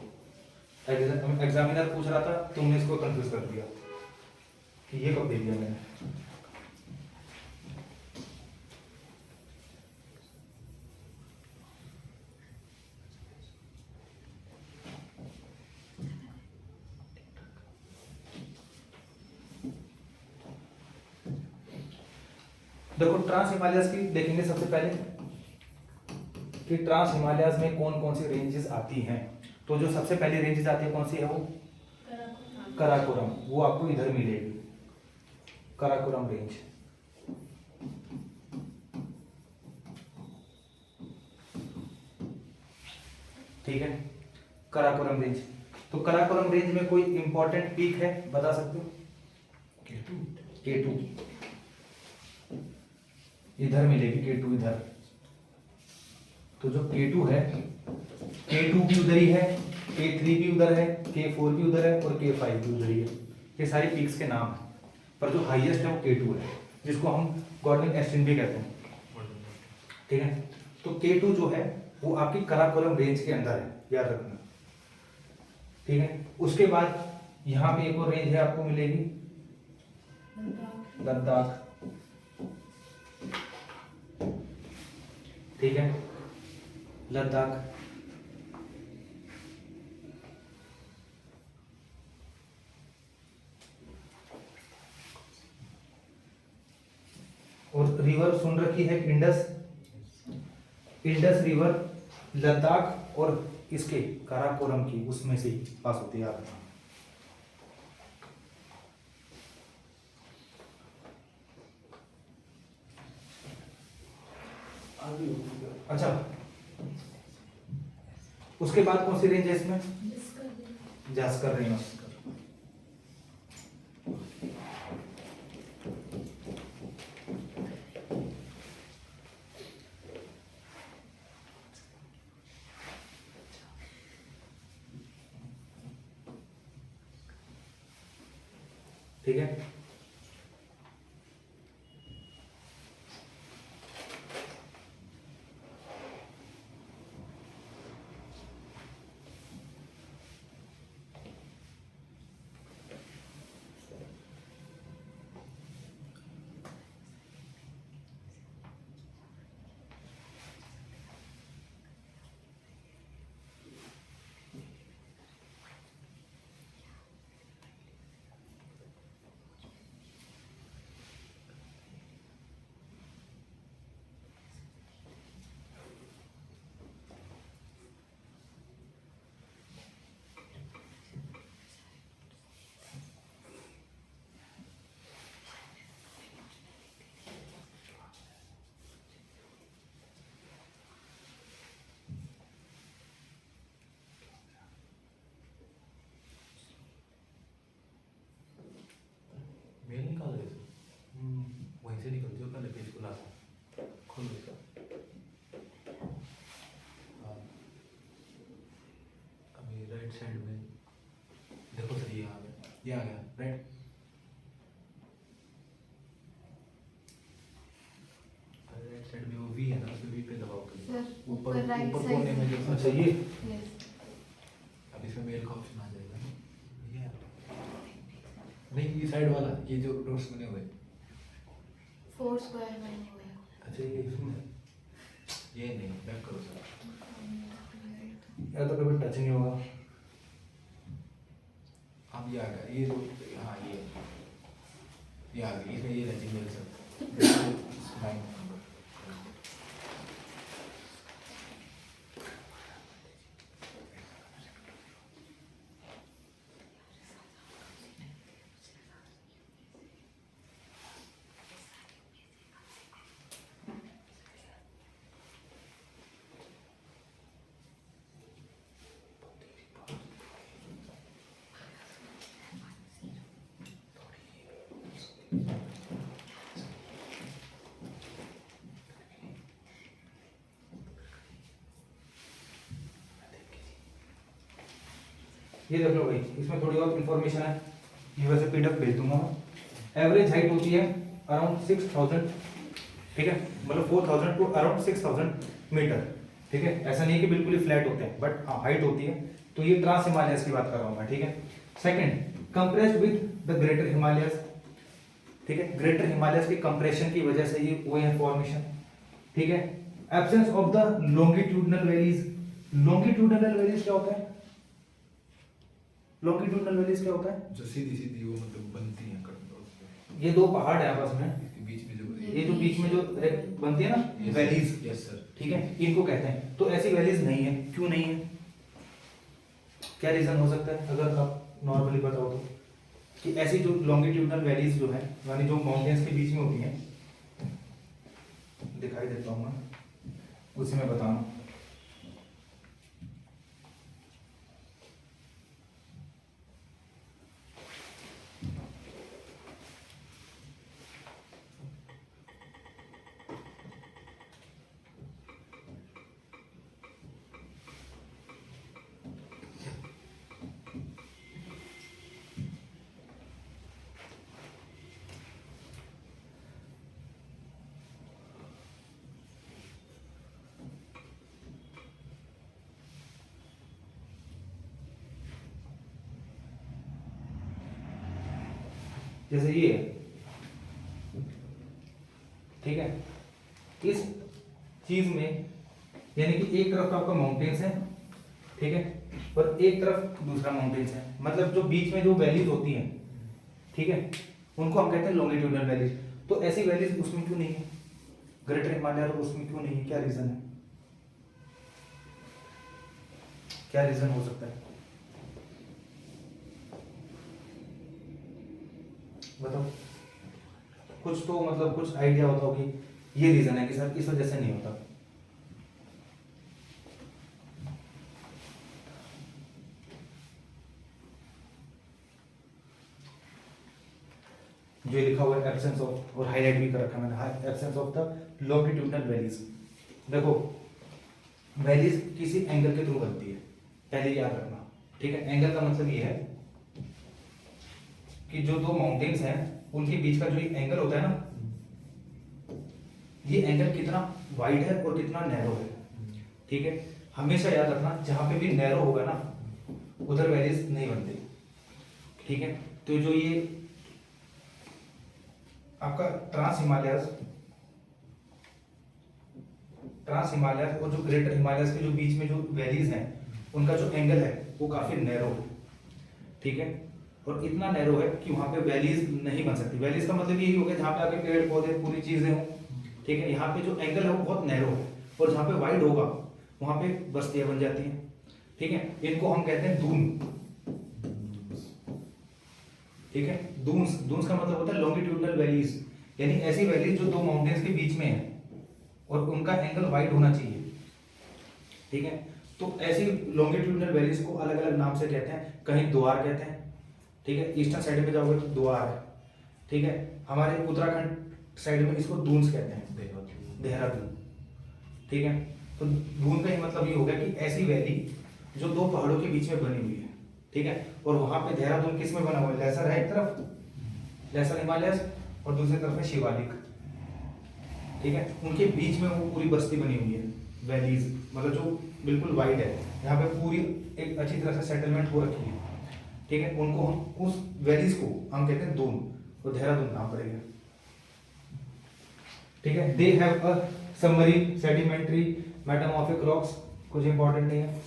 एग्जामिनर पूछ रहा था, तुमने इसको कंफ्यूज कर दिया कि ये कब दे दिया मैंने। देखो, ट्रांस हिमालयस की देखेंगे सबसे पहले कि ट्रांस हिमालयस में कौन कौन सी रेंजेस आती हैं। तो जो सबसे पहली रेंजेस आती है कौन सी है? वो कराकोरम, वो आपको इधर मिलेगी, कराकोरम रेंज, ठीक है? कराकोरम रेंज। तो कराकोरम रेंज में कोई इंपॉर्टेंट पीक है, बता सकते हो? K2 इधर मिलेगी, K2 इधर। तो जो K2 है, K2 भी उधर ही है, K3 भी उधर है, K4 भी उधर है और K5 भी उधर ही है। ये सारी पीक्स के नाम हैं, पर जो हाईएस्ट है वो K2 है, जिसको हम गॉर्डनिंग एस्टिन भी कहते हैं, ठीक है? तो K2 जो है वो आपकी कराकोरम रेंज के अंदर है, याद रखना, ठीक है? उसके बाद यहाँ पे एक और रेंज है आपको मिलेगी, लद्दाख, ठीक है? लद्दाख। और रिवर सुन रखी है इंडस, इंडस रिवर लद्दाख और इसके काराकोरम की उसमें से पास होती है, याद रखना। अच्छा, उसके बाद कौन सी रेंज है इसमें? जास्कर रेंज। ठीक है? मेल निकाल दे वहीं से निकल जो पहले पेज खुला था, खोल दो। हाँ, अभी राइट साइड में देखो सर, ये आ गया, ये आ गया राइट। राइट साइड में वो वी है ना, उस वी पे दबाओ सर, ऊपर right ऊपर side कोने में जो अच्छा, ये Yes. अब इसमें मेल का ऑप्शन आ जाएगा ना, ये नहीं, ये साइड वाला, ये जो डॉट्स बने हुए, 4 स्क्वायर बने हुए हैं। अच्छा, ये इसमें ये नहीं, बैक करो सर। या तो कभी टच नहीं होगा। अब ये आ गया, ये जो, हाँ ये आ गया, इसमें ये रेक्टेंगल सर फाइन। ये देख लो भाई, इसमें थोड़ी और इन्फॉर्मेशन है, ये वैसे पीडीएफ भेज दूंगा मैं। एवरेज हाइट होती है अराउंड 6000, ठीक है, मतलब 4000 टू अराउंड 6000 मीटर, ठीक है। ऐसा नहीं है कि बिल्कुल ही फ्लैट होते हैं, बट हाँ हाइट होती है। तो ये ट्रांस हिमालयस की बात कर रहा हूँ मैं, ठीक है। Second, compressed with the greater Himalayas, ठीक है। ग्रेटर हिमालयस की कंप्रेशन की वजह से ये हुए हैं फॉर्मेशन, ठीक है। Absence of the longitudinal valleys, longitudinal valleys क्या होता है? लॉन्गिट्यूडनल वैलीज क्या होता है? जो सीधी सीधी वो मतलब बनती है कट, ये दो पहाड़ है आपस में, इसके बीच में जो ये जो बीच में जो बनती है ना वैलीज, यस सर, ठीक है, इनको कहते हैं। तो ऐसी वैलीज नहीं है, क्यों नहीं है? क्या रीजन हो सकता है अगर आप नॉर्मली बताओ तो, कि ऐसी जो लॉन्गिट्यूडनल वैलीज जो है, यानी जो माउंटेन्स के बीच में होती हैं, दिखाई देता हूँ मैं, उसी में बताना। जैसे ये है, ठीक है, इस चीज में यानी कि एक तरफ आपका माउंटेन्स है, ठीक है, और एक तरफ दूसरा माउंटेन्स है, मतलब जो बीच में जो वैलीज होती हैं, ठीक है, उनको हम कहते हैं लॉन्गिट्यूडनल वैलीज। तो ऐसी वैलीज उसमें क्यों नहीं है? ग्रेटर हिमालय और उसमें क्यों नहीं है? क्या रीजन है? क्या रीजन हो सकता है बताओ? कुछ तो मतलब कुछ आइडिया होता हो कि ये रीजन है कि सर इस वजह से नहीं होता। जो ये लिखा हुआ है एब्सेंस ऑफ, और हाईलाइट भी कर रखा है मैंने, absence of the longitudinal valleys. देखो वैलीज किसी एंगल के थ्रू बनती है, पहले याद रखना, ठीक है। एंगल का मतलब ये है कि जो दो माउंटेन्स हैं उनके बीच का जो ये एंगल होता है ना, ये एंगल कितना वाइड है और कितना नैरो है, ठीक है। हमेशा याद रखना जहां पे भी नैरो होगा ना उधर वैलीज नहीं बनते, ठीक है। तो जो ये आपका ट्रांस हिमालयस और जो ग्रेटर हिमालयस के जो बीच में जो वैलीज हैं उनका जो एंगल है वो काफी नैरो है, ठीक है। और इतना नैरो है कि वहां पे वैलीज नहीं बन सकती। वैलीज का मतलब यही हो गया जहां पे आपके पेड़ पौधे पूरी चीजें हो, ठीक है। यहाँ पे जो एंगल है वो बहुत नैरो है, और जहाँ पे वाइड होगा वहां पे बस्तियां बन जाती हैं, ठीक है। इनको हम कहते हैं दून, ठीक है। दून्स, दून्स का मतलब होता है लॉन्गिट्यूडनल वैलीज, यानी ऐसी वैलीज जो दो माउंटेन्स के बीच में है और उनका एंगल वाइड होना चाहिए, ठीक है। तो ऐसी लॉन्गिट्यूडनल वैलीज को अलग अलग नाम से कहते हैं, कहीं द्वार कहते हैं, ठीक है। ईस्टर्न साइड में जाओगे तो द्वार है, ठीक है। हमारे उत्तराखंड साइड में इसको दून्स कहते हैं, देहरादून, ठीक है। तो दून का ही मतलब ये हो गया कि ऐसी वैली जो दो पहाड़ों के बीच में बनी हुई है, ठीक है। और वहां पे देहरादून किस में बना हुआ है? लेसर है एक तरफ, लेसर हिमालयस, और दूसरी तरफ है शिवालिक, ठीक है। उनके बीच में वो पूरी बस्ती बनी हुई है, वैलीज, मतलब जो बिल्कुल वाइड है, यहाँ पे पूरी एक अच्छी तरह से सेटलमेंट हो रखी है, ठीक है। उनको हम उस वैलीज को हम कहते हैं दून, तो देहरादून नाम पड़ेगा, ठीक है। They have a submarine sedimentary metamorphic rocks, कुछ इंपॉर्टेंट नहीं है,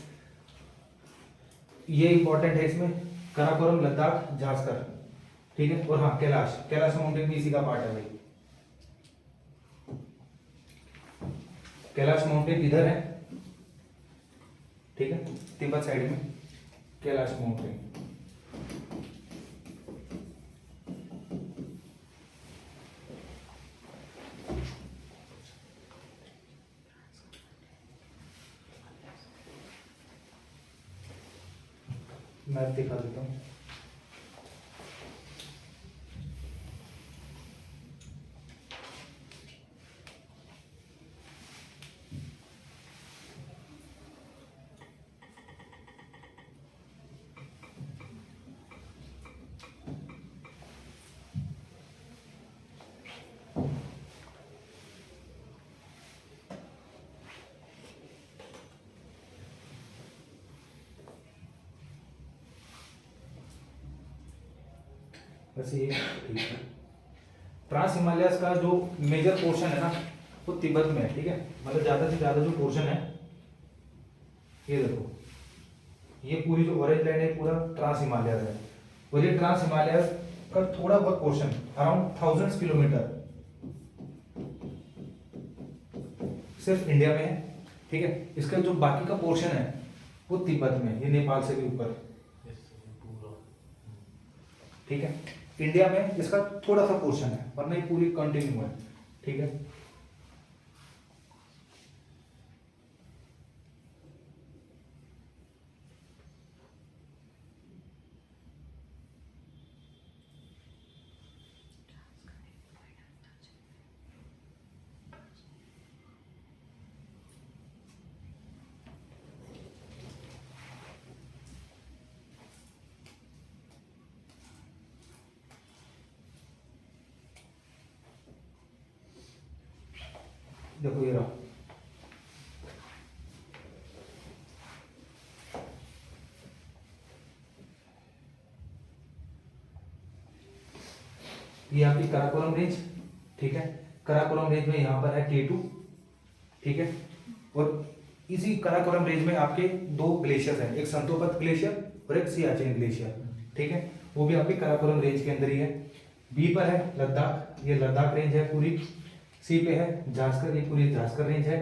ये इंपॉर्टेंट है इसमें, काराकोरम, लद्दाख, जास्कर, ठीक है। और हाँ कैलाश, कैलाश माउंटेन भी इसी का पार्ट है भाई। कैलाश माउंटेन इधर है, ठीक है, तिब्बत साइड में कैलाश माउंटेन। मैप दिखा देता हूँ। वैसे ये ठीक है। ट्रांस हिमालयस का जो मेजर पोर्शन है ना वो तिब्बत में है, ठीक है, मतलब ज्यादा से ज्यादा जो पोर्शन है ये देखो, ये पूरी जो ऑरेंज लाइन है पूरा ट्रांस हिमालयस है, और ये ट्रांस हिमालयस का थोड़ा बहुत पोर्शन अराउंड 1000 किलोमीटर सिर्फ इंडिया में है, ठीक है। इसका जो बाकी का पोर्शन है वो तिब्बत में है, ये नेपाल से भी ऊपर, ठीक है। इंडिया में इसका थोड़ा सा पोर्शन है, वरना ये पूरी कंटिन्यू है, ठीक है। देखो ये रहा, ये आपकी कराकोरम रेंज, ठीक है। कराकोरम रेंज में यहाँ पर है K2, ठीक है, और इसी कराकोरम रेंज में आपके दो ग्लेशियर्स हैं, एक संतोपत ग्लेशियर और एक सियाचिन ग्लेशियर, ठीक है, वो भी आपके कराकोरम रेंज के अंदर ही है। बी पर है लद्दाख, ये लद्दाख रेंज है पूरी। सी पे है जास्कर, ये पूरी जास्कर रेंज है,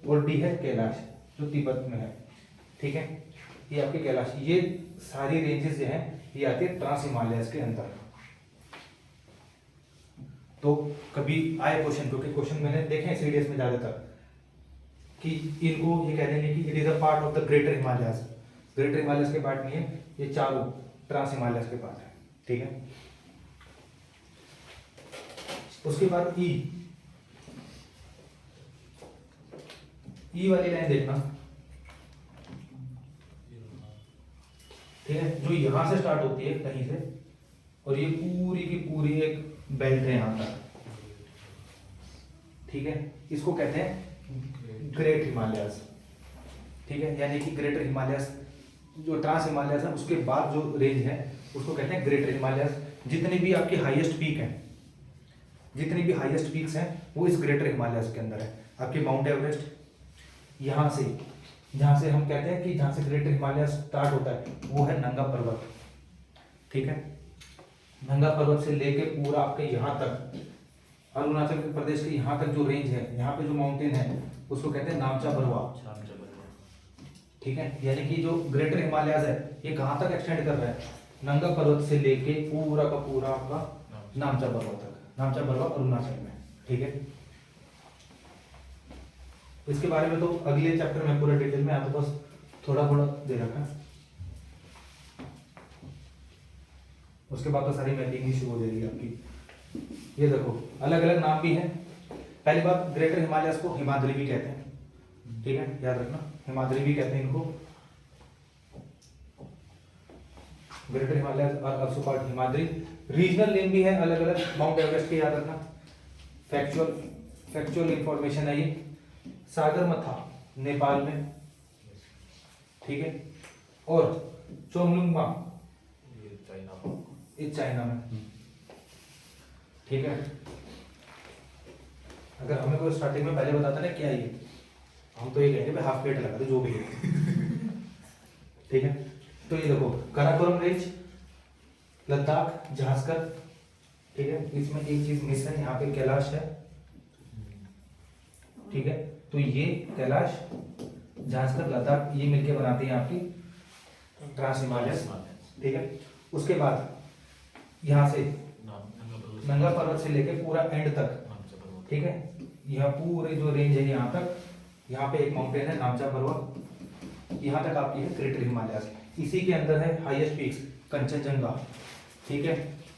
और डी है कैलाश जो तिब्बत में है, ठीक है। ये आपके कैलाश, ये सारी रेंजेस जो हैं ये आती है ट्रांस हिमालयस के अंदर। तो कभी आए क्वेश्चन, क्योंकि क्वेश्चन मैंने देखे हैं सीडीएस में ज्यादातर कि इनको ये कह देंगे कि it is a part of the greater Himalayas. Greater Himalayas के पार्ट नहीं है, ये चारों ट्रांस हिमालयस के पार्ट है, ठीक है। उसके बाद ई वाली लाइन देखना, ठीक है, जो यहां से स्टार्ट होती है कहीं से, और ये पूरी की पूरी एक बेल्ट है यहां तक, ठीक है। इसको कहते हैं ग्रेट हिमालयस, ठीक है, यानी कि ग्रेटर हिमालयस जो ट्रांस हिमालयस है उसके बाद जो रेंज है उसको कहते हैं ग्रेटर हिमालयस। जितने भी आपके हाईएस्ट पीक हैं, जितनी भी हाईएस्ट पीक्स हैं वो इस ग्रेटर हिमालयस के अंदर है। आपके माउंट एवरेस्ट यहाँ से, जहाँ से हम कहते हैं कि जहाँ से ग्रेटर हिमालयस स्टार्ट होता है वो है नंगा पर्वत, ठीक है। नंगा पर्वत से लेके पूरा आपके यहाँ तक अरुणाचल प्रदेश के यहाँ तक जो रेंज है, यहाँ पे जो माउंटेन है उसको कहते हैं नामचा बरवा, ठीक है। यानी कि जो ग्रेटर हिमालयस है ये कहाँ तक एक्सटेंड कर रहा है, नंगा पर्वत से लेके पूरा का पूरा आपका नामचा बरवा तक। नामचा बरवा अरुणाचल में, ठीक है। इसके बारे में तो अगले चैप्टर में पूरा डिटेल में आपको बस थोड़ा थोड़ा दे रखा है, उसके बाद तो सारी मैपिंग ही शुरू हो जाएगी आपकी। ये देखो अलग अलग नाम भी हैं। पहली बात, ग्रेटर हिमालयस को हिमाद्री भी कहते हैं, ठीक है, याद रखना, हिमाद्री भी कहते हैं इनको। ग्रेटर हिमालयस और also called Himadri. Regional name भी है अलग अलग माउंट एवरेस्ट के, याद रखना, फैक्चुअल इंफॉर्मेशन है ये। सागरमाथा नेपाल में, ठीक है, और चोंगलुंगमा ये चाइना में, ठीक है। अगर हमें कोई स्टार्टिंग में पहले बताता ना क्या ये, हम तो ये कहेंगे भाई हाफ प्लेट लगा दो जो भी है, ठीक है। तो ये देखो काराकोरम रेंज, लद्दाख, झांसकर, ठीक है। इसमें एक चीज मिस है, यहाँ पे कैलाश है, ठीक है। तो ये कैलाश, झांझकर, लद्दाख ये मिलके बनाते हैं आपकी ट्रांस हिमालयस, ठीक है। उसके बाद यहाँ से नंगा पर्वत से लेके पूरा एंड तक, ठीक है, यह पूरे जो रेंज है यहाँ तक, यहाँ पे एक माउंटेन है नामचा पर्वत, यहाँ तक आपकी है ग्रेटर हिमालयस। इसी के अंदर है हाईएस्ट पीक्स कंचनजंगा, ठीक है,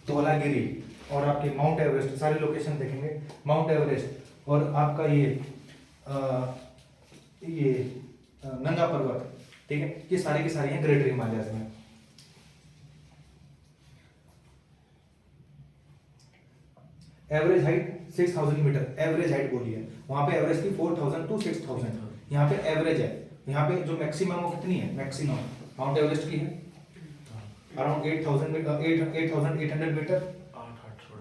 धौलागिरी और आपके माउंट एवरेस्ट, सारे लोकेशन देखेंगे, माउंट एवरेस्ट और आपका ये नंगा पर्वत, ठीक है, ये सारी की सारी हैं ग्रेटर हिमालयस में। Average height 6000 metre, average height बोली है, वहां पे एवरेज की 4000 टू 6000, यहाँ पे एवरेज है। यहाँ पे जो मैक्सिमम वो कितनी है, मैक्सिमम माउंट एवरेस्ट की है अराउंड 8800 मीटर,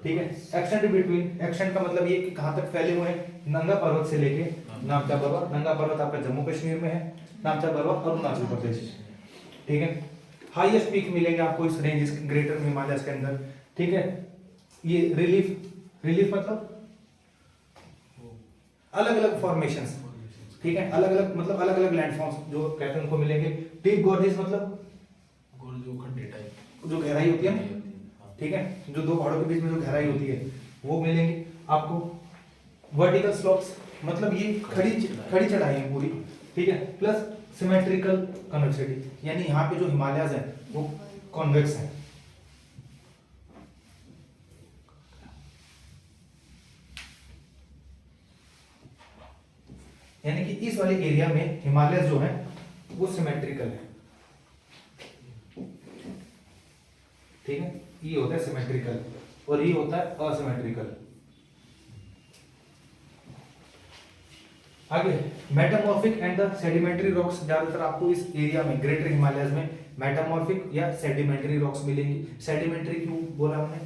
ठीक है। एक्सटेंड बिटवीन, एक्सटेंड का मतलब ये कि कहाँ तक फैले हुए हैं, नंगा पर्वत से लेके नामचा पर्वत, नंगा पर्वत आपका जम्मू कश्मीर में है, नामचा पर्वत अरुणाचल प्रदेश, ठीक है। हाईएस्ट पीक मिलेंगे आपको इस रेंज ग्रेटर हिमालयस के अंदर, ठीक है। ये रिलीफ मतलब अलग अलग फॉर्मेशंस, ठीक है, अलग अलग मतलब अलग अलग लैंडफॉर्म्स जो कहते हैं उनको मिलेंगे। डीप गॉर्जेस मतलब जो गहराई होती है ना, ठीक है, जो दो पहाड़ों के बीच में जो गहराई होती है वो मिलेंगे आपको। वर्टिकल स्लोप्स मतलब ये खड़ी चढ़ाई है पूरी, ठीक है, प्लस सिमेट्रिकल कन्वेक्सिटी, यानी यहाँ पे जो हिमालयस है वो कॉन्वेक्स है। यानी कि इस वाले एरिया में हिमालयस जो है वो सिमेट्रिकल है, ठीक है, ये होता है सिमेट्रिकल और ये होता है असिमेट्रिकल। आगे metamorphic and the sedimentary rocks, ज्यादातर आपको इस एरिया में ग्रेटर हिमालयस में मेटामॉर्फिक या सेडिमेंट्री रॉक्स मिलेंगी। सेडिमेंट्री क्यों बोला हमने,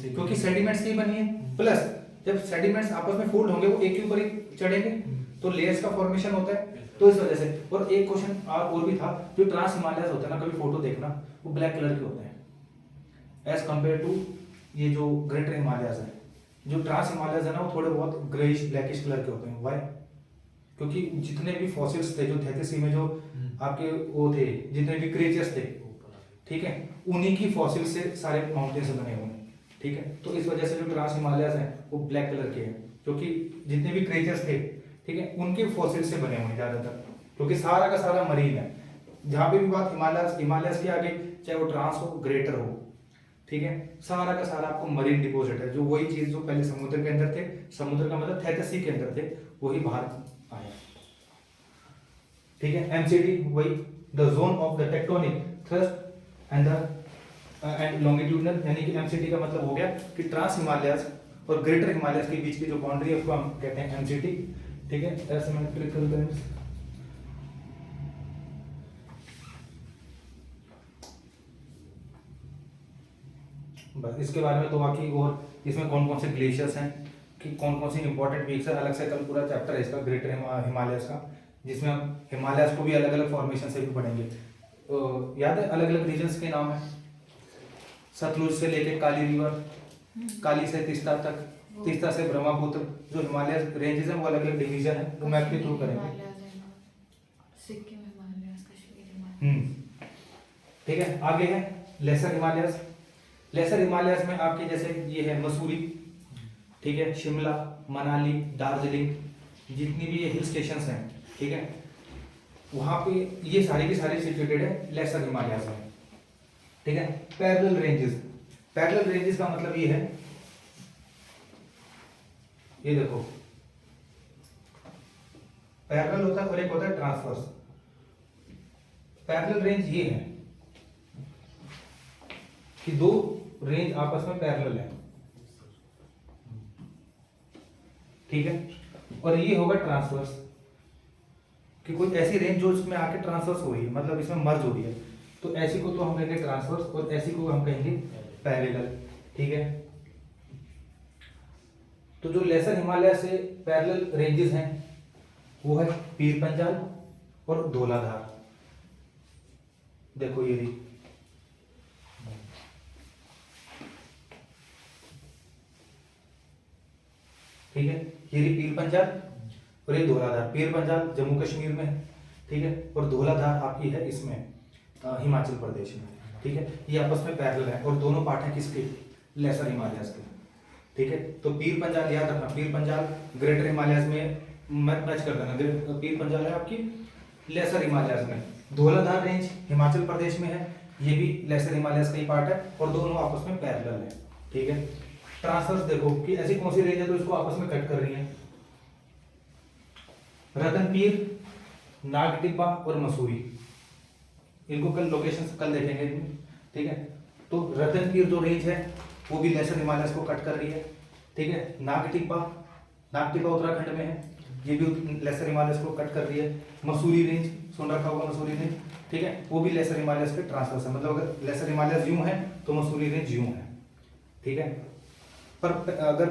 क्योंकि सेडिमेंट्स की बनी है, प्लस जब सेडिमेंट्स आपस में फोल्ड होंगे वो एक के ऊपर एक चढ़ेंगे तो लेयर्स का फॉर्मेशन होता है, तो इस वजह से। और एक क्वेश्चन और भी था, जो ट्रांस हिमालयस होता है ना, कभी फोटो देखना, वो ब्लैक कलर के होते हैं एज कंपेयर टू ये जो ग्रेटर हिमालयस है। जो ट्रांस हिमालयस है ना वो थोड़े बहुत ग्रेइश ब्लैकिश कलर के होते हैं। व्हाई? क्योंकि जितने भी फॉसिल्स थे जो थैलेसी में जो आपके वो थे, जितने भी क्रिएचर्स थे, ठीक है, उन्हीं की फॉसिल से सारे माउंटेन्स बने हुए हैं, ठीक है। तो इस वजह से जो ट्रांस हिमालयस हैं वो ब्लैक कलर के हैं, क्योंकि जितने भी क्रिएचर्स थे, ठीक है, उनके फॉसिल से बने हुए हैं ज्यादातर, क्योंकि सारा का सारा मरीन है। जहां पे भी बात हिमालयस के आगे, चाहे वो ट्रांस हो ग्रेटर हो, ठीक है, सारा का सारा आपको मरीन डिपॉजिट है, जो वही चीज जो पहले समुद्र के अंदर थे, समुद्र का मतलब थैलेसी के अंदर थे, वही बाहर आए, ठीक है। एमसीडी वही the zone of the tectonic thrust and longitudinal, यानी कि एमसीटी का मतलब हो गया कि ट्रांस हिमालयस और ग्रेटर हिमालयस के बीच की जो बाउंड्री है उसको हम कहते हैं एमसीटी, ठीक है, एसिमेट्रिकल बैंड्स। बस इसके बारे में तो बाकी और इसमें कौन कौन से ग्लेशियर्स हैं कि कौन कौन सी इंपॉर्टेंट वीक्स है, अलग से कल पूरा चैप्टर है इसका ग्रेटर हिमालयस का, जिसमें हम हिमालयस को भी अलग अलग फॉर्मेशन से भी पढ़ेंगे। तो याद है अलग अलग रीजन्स के नाम है, सतलुज से लेके काली रिवर, काली से तीस्ता तक, तीस्ता से ब्रह्मपुत्र, जो हिमालय रेंजेस हैं वो अलग अलग डिवीजन है, वो मैप के थ्रू करेंगे। सिक्किम हिमालयस, कश्मीर हिमालयस, ठीक है। आगे है लेसर हिमालयस। लेसर हिमालयस में आपके जैसे ये है मसूरी, ठीक है, शिमला, मनाली, दार्जिलिंग, जितनी भी ये हिल स्टेशंस हैं, ठीक है, वहां पे ये सारी की सारी सिचुएटेड है लेसर हिमालयस में, ठीक है। पैरेलल रेंजेस, पैरेलल रेंजेस का मतलब ये है, ये देखो पैरेलल होता है और एक होता है ट्रांसवर्स। पैरेलल रेंज ये है कि दो रेंज आपस में पैरेलल है, ठीक है, और ये होगा ट्रांसवर्स कि कोई ऐसी रेंज जो इसमें आके ट्रांसवर्स हो रही है, मतलब इसमें मर्ज हो रही है, तो ऐसी को तो हम कहेंगे ट्रांसवर्स और ऐसी को हम कहेंगे पैरेलल, ठीक है। तो जो लेसर हिमालय से पैरेलल रेंजेस हैं वो है पीर पंजाल और धौलाधार। देखो ये रही, ठीक है, ये रही पीर पंजाल और ये धौलाधार। पीर पंजाल जम्मू कश्मीर में है, ठीक है, और धौलाधार आपकी है इसमें हिमाचल प्रदेश में, ठीक है। ये आपस में पैरेलल है और दोनों पार्ट हैं किसके, लेसर हिमालयस के, ठीक है। तो पीर पंजाल याद रखना, पीर पंजाल ग्रेटर हिमालयस में मैच कर देना, पीर पंजाल है आपकी लेसर हिमालयस में। धौलाधार रेंज हिमाचल प्रदेश में है, ये भी लेसर हिमालयस का ही पार्ट है और दोनों आपस में पैरेलल है, ठीक है। ट्रांसवर्स देखो कि ऐसी कौन सी रेंज है तो इसको आपस में कट कर रही है। रतनपीर, नागटिब्बा और मसूरी, इनको कल लोकेशन कल देखेंगे, ठीक है। तो रतनपीर जो रेंज है वो भी लेसर हिमालयस को कट कर रही है, ठीक है। नागटिब्बा उत्तराखंड में है, ये भी लेसर हिमालयस को कट कर रही है। मसूरी रेंज सुन रखा होगा, मसूरी रेंज, ठीक है, वो भी लेसर हिमालयस के ट्रांसवर्स है, मतलब अगर लेसर हिमालयस यूं है तो मसूरी रेंज यूं है, ठीक है। पर अगर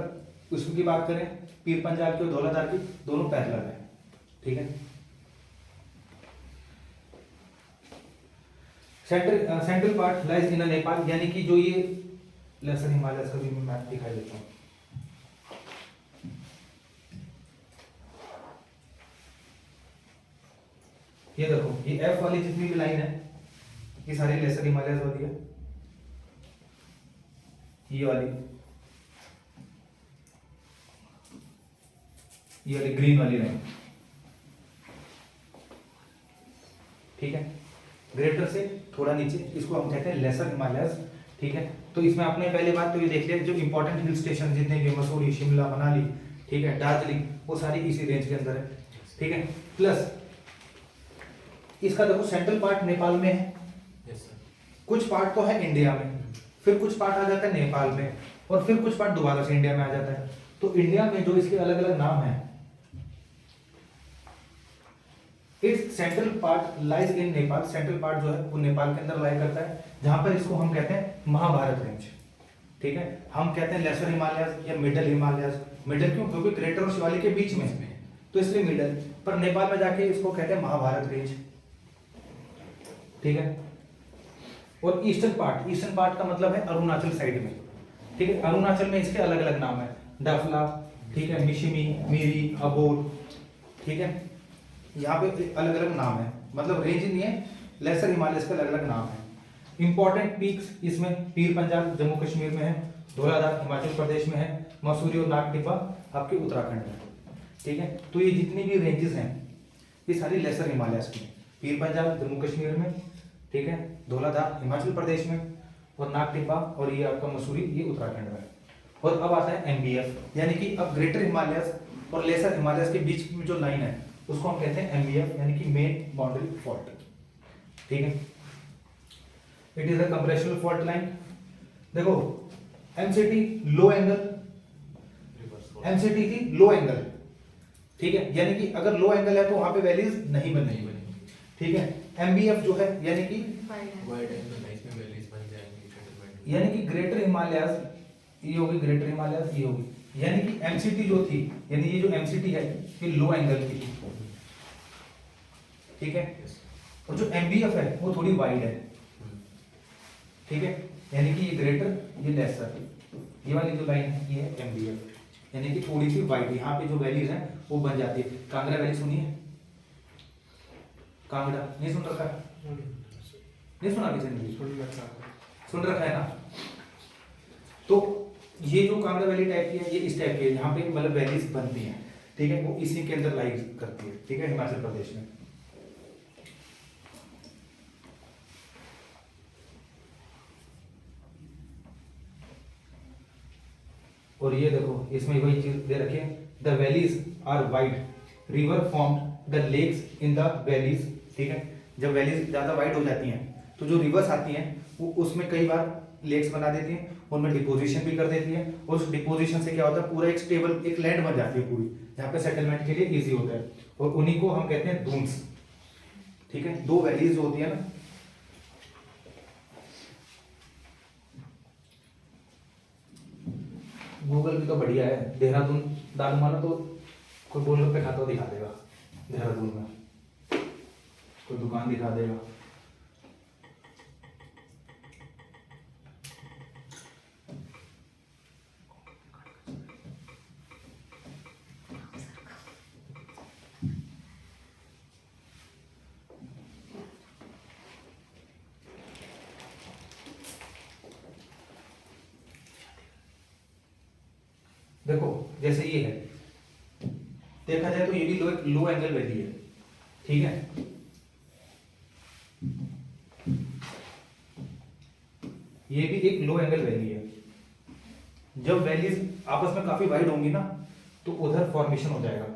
उसकी बात करें पीर पंजाल की और धौलाधार की, दोनों पैरेलल है, ठीक है। Central part lies in Nepal, यानी कि जो ये लेसर हिमालयस का भी मैं मैप दिखाई देता हूँ। ये देखो, ये एफ वाली जितनी भी लाइन है ये सारी लेसर हिमालयस होती है। ये वाली ग्रीन वाली लाइन, ठीक है। ग्रेटर से थोड़ा नीचे इसको हम कहते हैं लेसर हिमालयस, ठीक है। तो इसमें आपने पहले बात तो ये देख लिया, जो इंपॉर्टेंट हिल स्टेशन जितने भी मसूरी, शिमला, मनाली, ठीक है, दार्जिलिंग, वो सारी इसी रेंज के अंदर है, ठीक है। प्लस इसका देखो सेंट्रल पार्ट नेपाल में है, कुछ पार्ट तो है इंडिया में, फिर कुछ पार्ट आ जाता है नेपाल में, और फिर कुछ पार्ट दोबारा से इंडिया में आ जाता है। तो इंडिया में जो इसके अलग अलग नाम है, it's central part lies in Nepal, central part जो है वो नेपाल के अंदर लाई करता है, जहां पर इसको हम कहते हैं महाभारत रेंज, ठीक है। हम कहते हैं लेसर हिमालयस या मिडल हिमालयस। मिडल क्यों, क्योंकि ग्रेटर और शिवालिक के बीच में, तो इसलिए मिडल। पर नेपाल में जाके इसको कहते हैं महाभारत रेंज, ठीक है। और ईस्टर्न पार्ट का मतलब है अरुणाचल साइड में, ठीक है। अरुणाचल में इसके अलग अलग नाम है, डफला, ठीक है, मिशिमी, मिरी, अबोर, ठीक है। यहाँ पे अलग अलग नाम है, मतलब रेंज नहीं है, लेसर हिमालयस के अलग अलग नाम है। इंपॉर्टेंट पीक्स इसमें पीर पंजाल जम्मू कश्मीर में है, धौलाधार हिमाचल प्रदेश में है, मसूरी और नागटिब्बा आपके उत्तराखंड में, ठीक है। तो ये जितनी भी रेंजेस हैं ये सारी लेसर हिमालयस की, पीर पंजाल जम्मू कश्मीर में, ठीक है, धौलाधार हिमाचल प्रदेश में, और नागटिब्बा और ये आपका मसूरी ये उत्तराखंड में। और अब आता है एमबीएफ, यानी कि अब ग्रेटर हिमालयस और लेसर हिमालयस के बीच में जो लाइन है उसको हम कहते हैं एमबीएफ, यानी कि मेन बाउंड्री फॉल्ट, ठीक है। It is a compressional fault line. देखो एमसीटी लो एंगल, एमसीटी थी लो एंगल, ठीक है, यानी कि अगर लो एंगल है तो वहां पे वैल्यूज नहीं बनेगी, ठीक है। एमबीएफ जो है यानी कि वाइड एंगल है, इसमें वैल्यूज बन जाएंगी, यानी कि ग्रेटर हिमालयस ये होगी, ग्रेटर हिमालयस ये होगी, यानी कि एमसीटी जो थी, यानी ये जो एमसीटी है ये लो एंगल की थी, ठीक है। और जो एमबीएफ है वो थोड़ी वाइड है, ठीक है, यानी कि ये ग्रेटर ये लेसर, ये वाली जो लाइन है ये है एमबीएफ, यानी कि थोड़ी सी वाइड, यहाँ पे जो वैल्यूज हैं वो बन जाती है। कांगड़ा वैली सुनिए, कांगड़ा नहीं सुन रखा है, नहीं सुना किसी ने, सुन रखा है ना। तो ये जो कांगड़ा वैली टाइप की है ये इस टाइप की है, यहाँ पे मतलब वैलीज बनती हैं, ठीक है, वो इसी के अंदर लाई करती है, ठीक है, हिमाचल प्रदेश में। और ये देखो इसमें वही चीज दे रखे हैं, the valleys are wide, river formed the lakes in the valleys, ठीक है। जब वैलीज ज्यादा वाइड हो जाती हैं तो जो रिवर्स आती हैं वो उसमें कई बार लेक्स बना देती हैं, उनमें डिपोजिशन भी कर देती हैं, और उस डिपोजिशन से क्या होता है पूरा एक स्टेबल एक लैंड बन जाती है पूरी, जहाँ पे सेटलमेंट के लिए इजी होता है, और उन्हीं को हम कहते हैं दून्स, ठीक है। दो वैलीज जो होती है ना, गूगल भी तो बढ़िया है, देहरादून डालूंगा ना तो कोई गोलगप्पे खाता हुआ दिखा देगा, देहरादून में कोई दुकान दिखा देगा। देखो जैसे ये है, देखा जाए तो ये भी लो एंगल वैली है, ठीक है। ये भी एक लो एंगल वैली है। जब वैलीज आपस में काफी वाइड होंगी ना तो उधर फॉर्मेशन हो जाएगा,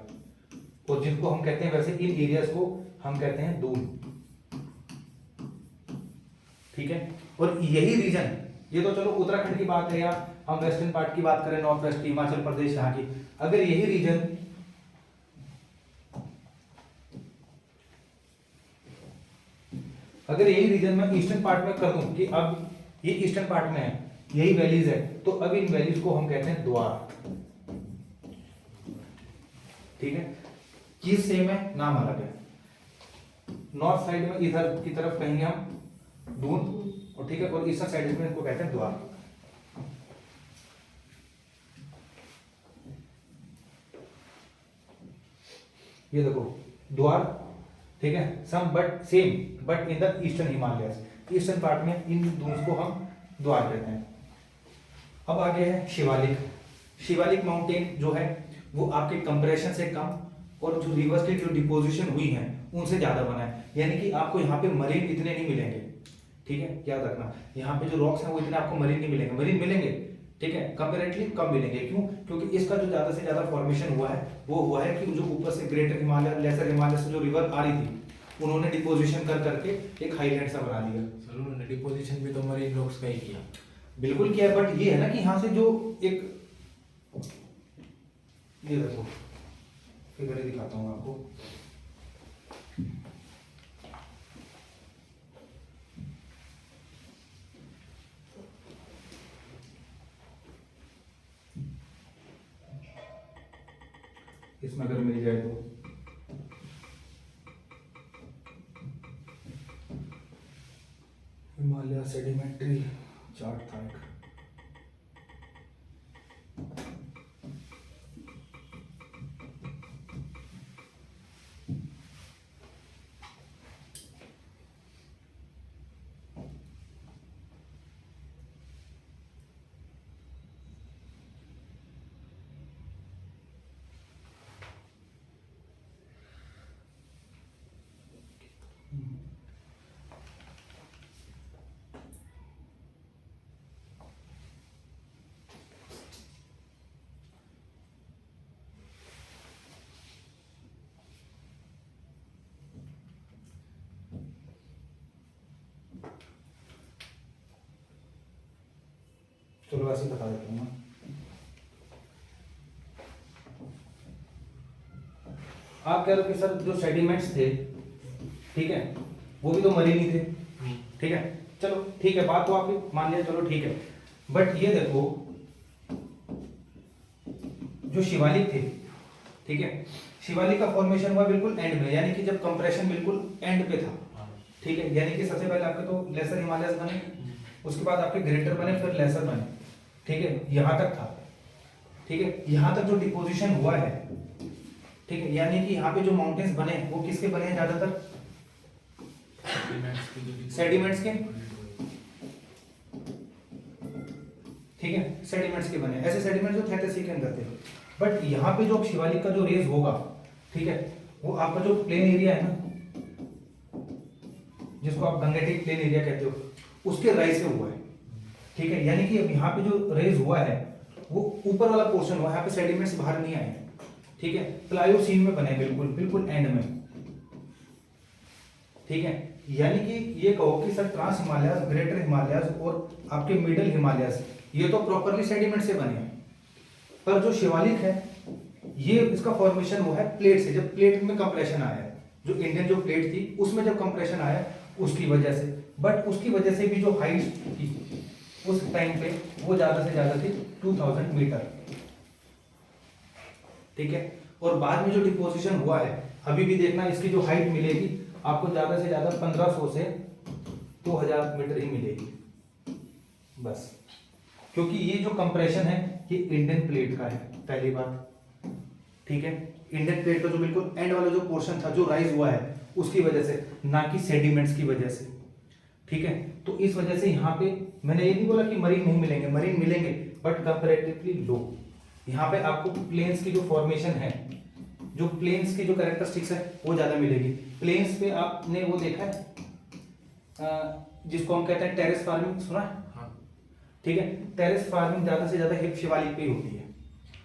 और जिनको हम कहते हैं वैसे इन एरियाज को हम कहते हैं दून, ठीक है। और यही रीजन, ये तो चलो उत्तराखंड की बात है या हम वेस्टर्न पार्ट की बात करें, नॉर्थ वेस्ट हिमाचल प्रदेश यहाँ की, अगर यही रीजन मैं ईस्टर्न पार्ट में कर दूं कि अब ये ईस्टर्न पार्ट में है, यही वैलीज है, तो अब इन वैलीज को हम कहते हैं द्वार, ठीक है। चीज सेम है, नाम अलग है। नॉर्थ साइड में इधर की तरफ कहेंगे हम दून, और ठीक है, और ईस्टर्न साइड में इनको कहते हैं द्वार। ये देखो द्वार, ठीक है, some but same but in the eastern Himalayas, eastern part में इन दून्स को हम द्वार कहते हैं। अब आगे है शिवालिक। शिवालिक माउंटेन जो है वो आपके कंप्रेशन से कम और जो रिवर्स की जो डिपोजिशन हुई है उनसे ज्यादा बना है, यानी कि आपको यहाँ पे मरीन इतने नहीं मिलेंगे, ठीक है, याद रखना। यहाँ पे जो रॉक्स हैं वो इतने आपको मरीन नहीं मिलेंगे, मरीन मिलेंगे, ठीक है, कंपेरेटिवली कम मिलेंगे। क्यों? क्योंकि इसका जो ज्यादा से ज्यादा फॉर्मेशन हुआ है वो हुआ है कि जो ऊपर से ग्रेटर हिमालय लेसर हिमालय से जो रिवर आ रही थी उन्होंने डिपोजिशन कर करके एक हाईलैंड सा बना दिया। सर उन्होंने डिपोजिशन भी तो मरीन रॉक्स का ही किया। बिल्कुल किया, बट ये है ना कि यहाँ से जो एक, ये देखो फिगर ही दिखाता हूँ आपको, इसमें अगर मिल जाए तो हिमालय सेडिमेंट्री चार्ट था एक, चलो ऐसे बता देता हूँ मैं। आप कह रहे हो कि सर जो सेडिमेंट्स थे, ठीक है, वो भी तो मरीन ही थे, ठीक है, चलो ठीक है, बात तो आपकी मान लिया, चलो ठीक है, बट ये देखो जो शिवालिक थे, ठीक है, शिवालिक का फॉर्मेशन हुआ बिल्कुल एंड में, यानी कि जब कंप्रेशन बिल्कुल एंड पे था, ठीक है, यानी कि सबसे पहले आपके तो लेसर हिमालयस बने, उसके बाद आपके ग्रेटर बने, फिर लेसर बने, ठीक है, यहां तक था, ठीक है, यहां तक जो डिपोजिशन हुआ है, ठीक है, यानी कि यहाँ पे जो माउंटेन्स बने वो किसके बने हैं ज्यादातर? सेडिमेंट्स के, ठीक है, सेडिमेंट्स के बने। ऐसे सेडिमेंट्स जो थे सी के अंदर थे, बट यहाँ पे जो शिवालिक का जो रेज होगा, ठीक है, वो आपका जो प्लेन एरिया है ना, जिसको आप गंगेटिक प्लेन एरिया कहते हो, उसके राइज से हुआ है, ठीक है, यानी कि अब यहाँ पे जो रेज हुआ है वो ऊपर वाला पोर्शन हुआ है, यहाँ पे सेडिमेंट्स बाहर नहीं आए, ठीक है, प्लायोसीन में बने, बिल्कुल बिल्कुल एंड में, ठीक है, यानी कि ये कहो कि sir trans Himalayas, greater Himalayas और आपके मिडिल हिमालयस ये तो प्रॉपरली सेडिमेंट से बने हैं, पर जो शिवालिक है ये इसका फॉर्मेशन हुआ है प्लेट से, जब प्लेट में कंप्रेशन आया है, जो इंडियन जो प्लेट थी उसमें जब कंप्रेशन आया उसकी वजह से, बट उसकी वजह से भी जो हाइट थी उस टाइम पे वो ज्यादा से ज्यादा थी 2000 मीटर, ठीक है, और बाद में जो डिपोजिशन हुआ है अभी भी देखना, इसकी जो हाइट मिलेगी आपको ज्यादा से ज्यादा 1500 से 2000 मीटर ही मिलेगी बस, क्योंकि ये जो कंप्रेशन है ये इंडियन प्लेट का है, पहली बात, ठीक है, इंडियन प्लेट का जो बिल्कुल एंड वाला जो पोर्शन था जो राइज हुआ है उसकी वजह से, ना कि सेडिमेंट्स की वजह से, ठीक है, तो इस वजह से यहाँ पे मैंने ये नहीं बोला कि मरीन नहीं मिलेंगे, मरीन मिलेंगे बट कंपैरेटिवली लो, यहाँ पे आपको प्लेन्स की जो फॉर्मेशन है, जो प्लेन्स की जो कैरेक्टरिस्टिक्स है वो ज्यादा मिलेगी। प्लेन्स पे आपने वो देखा है जिसको हम कहते हैं टेरेस फार्मिंग, सुना है? हाँ। ठीक है, टेरेस फार्मिंग ज्यादा से ज्यादा शिवालिक पे ही होती है।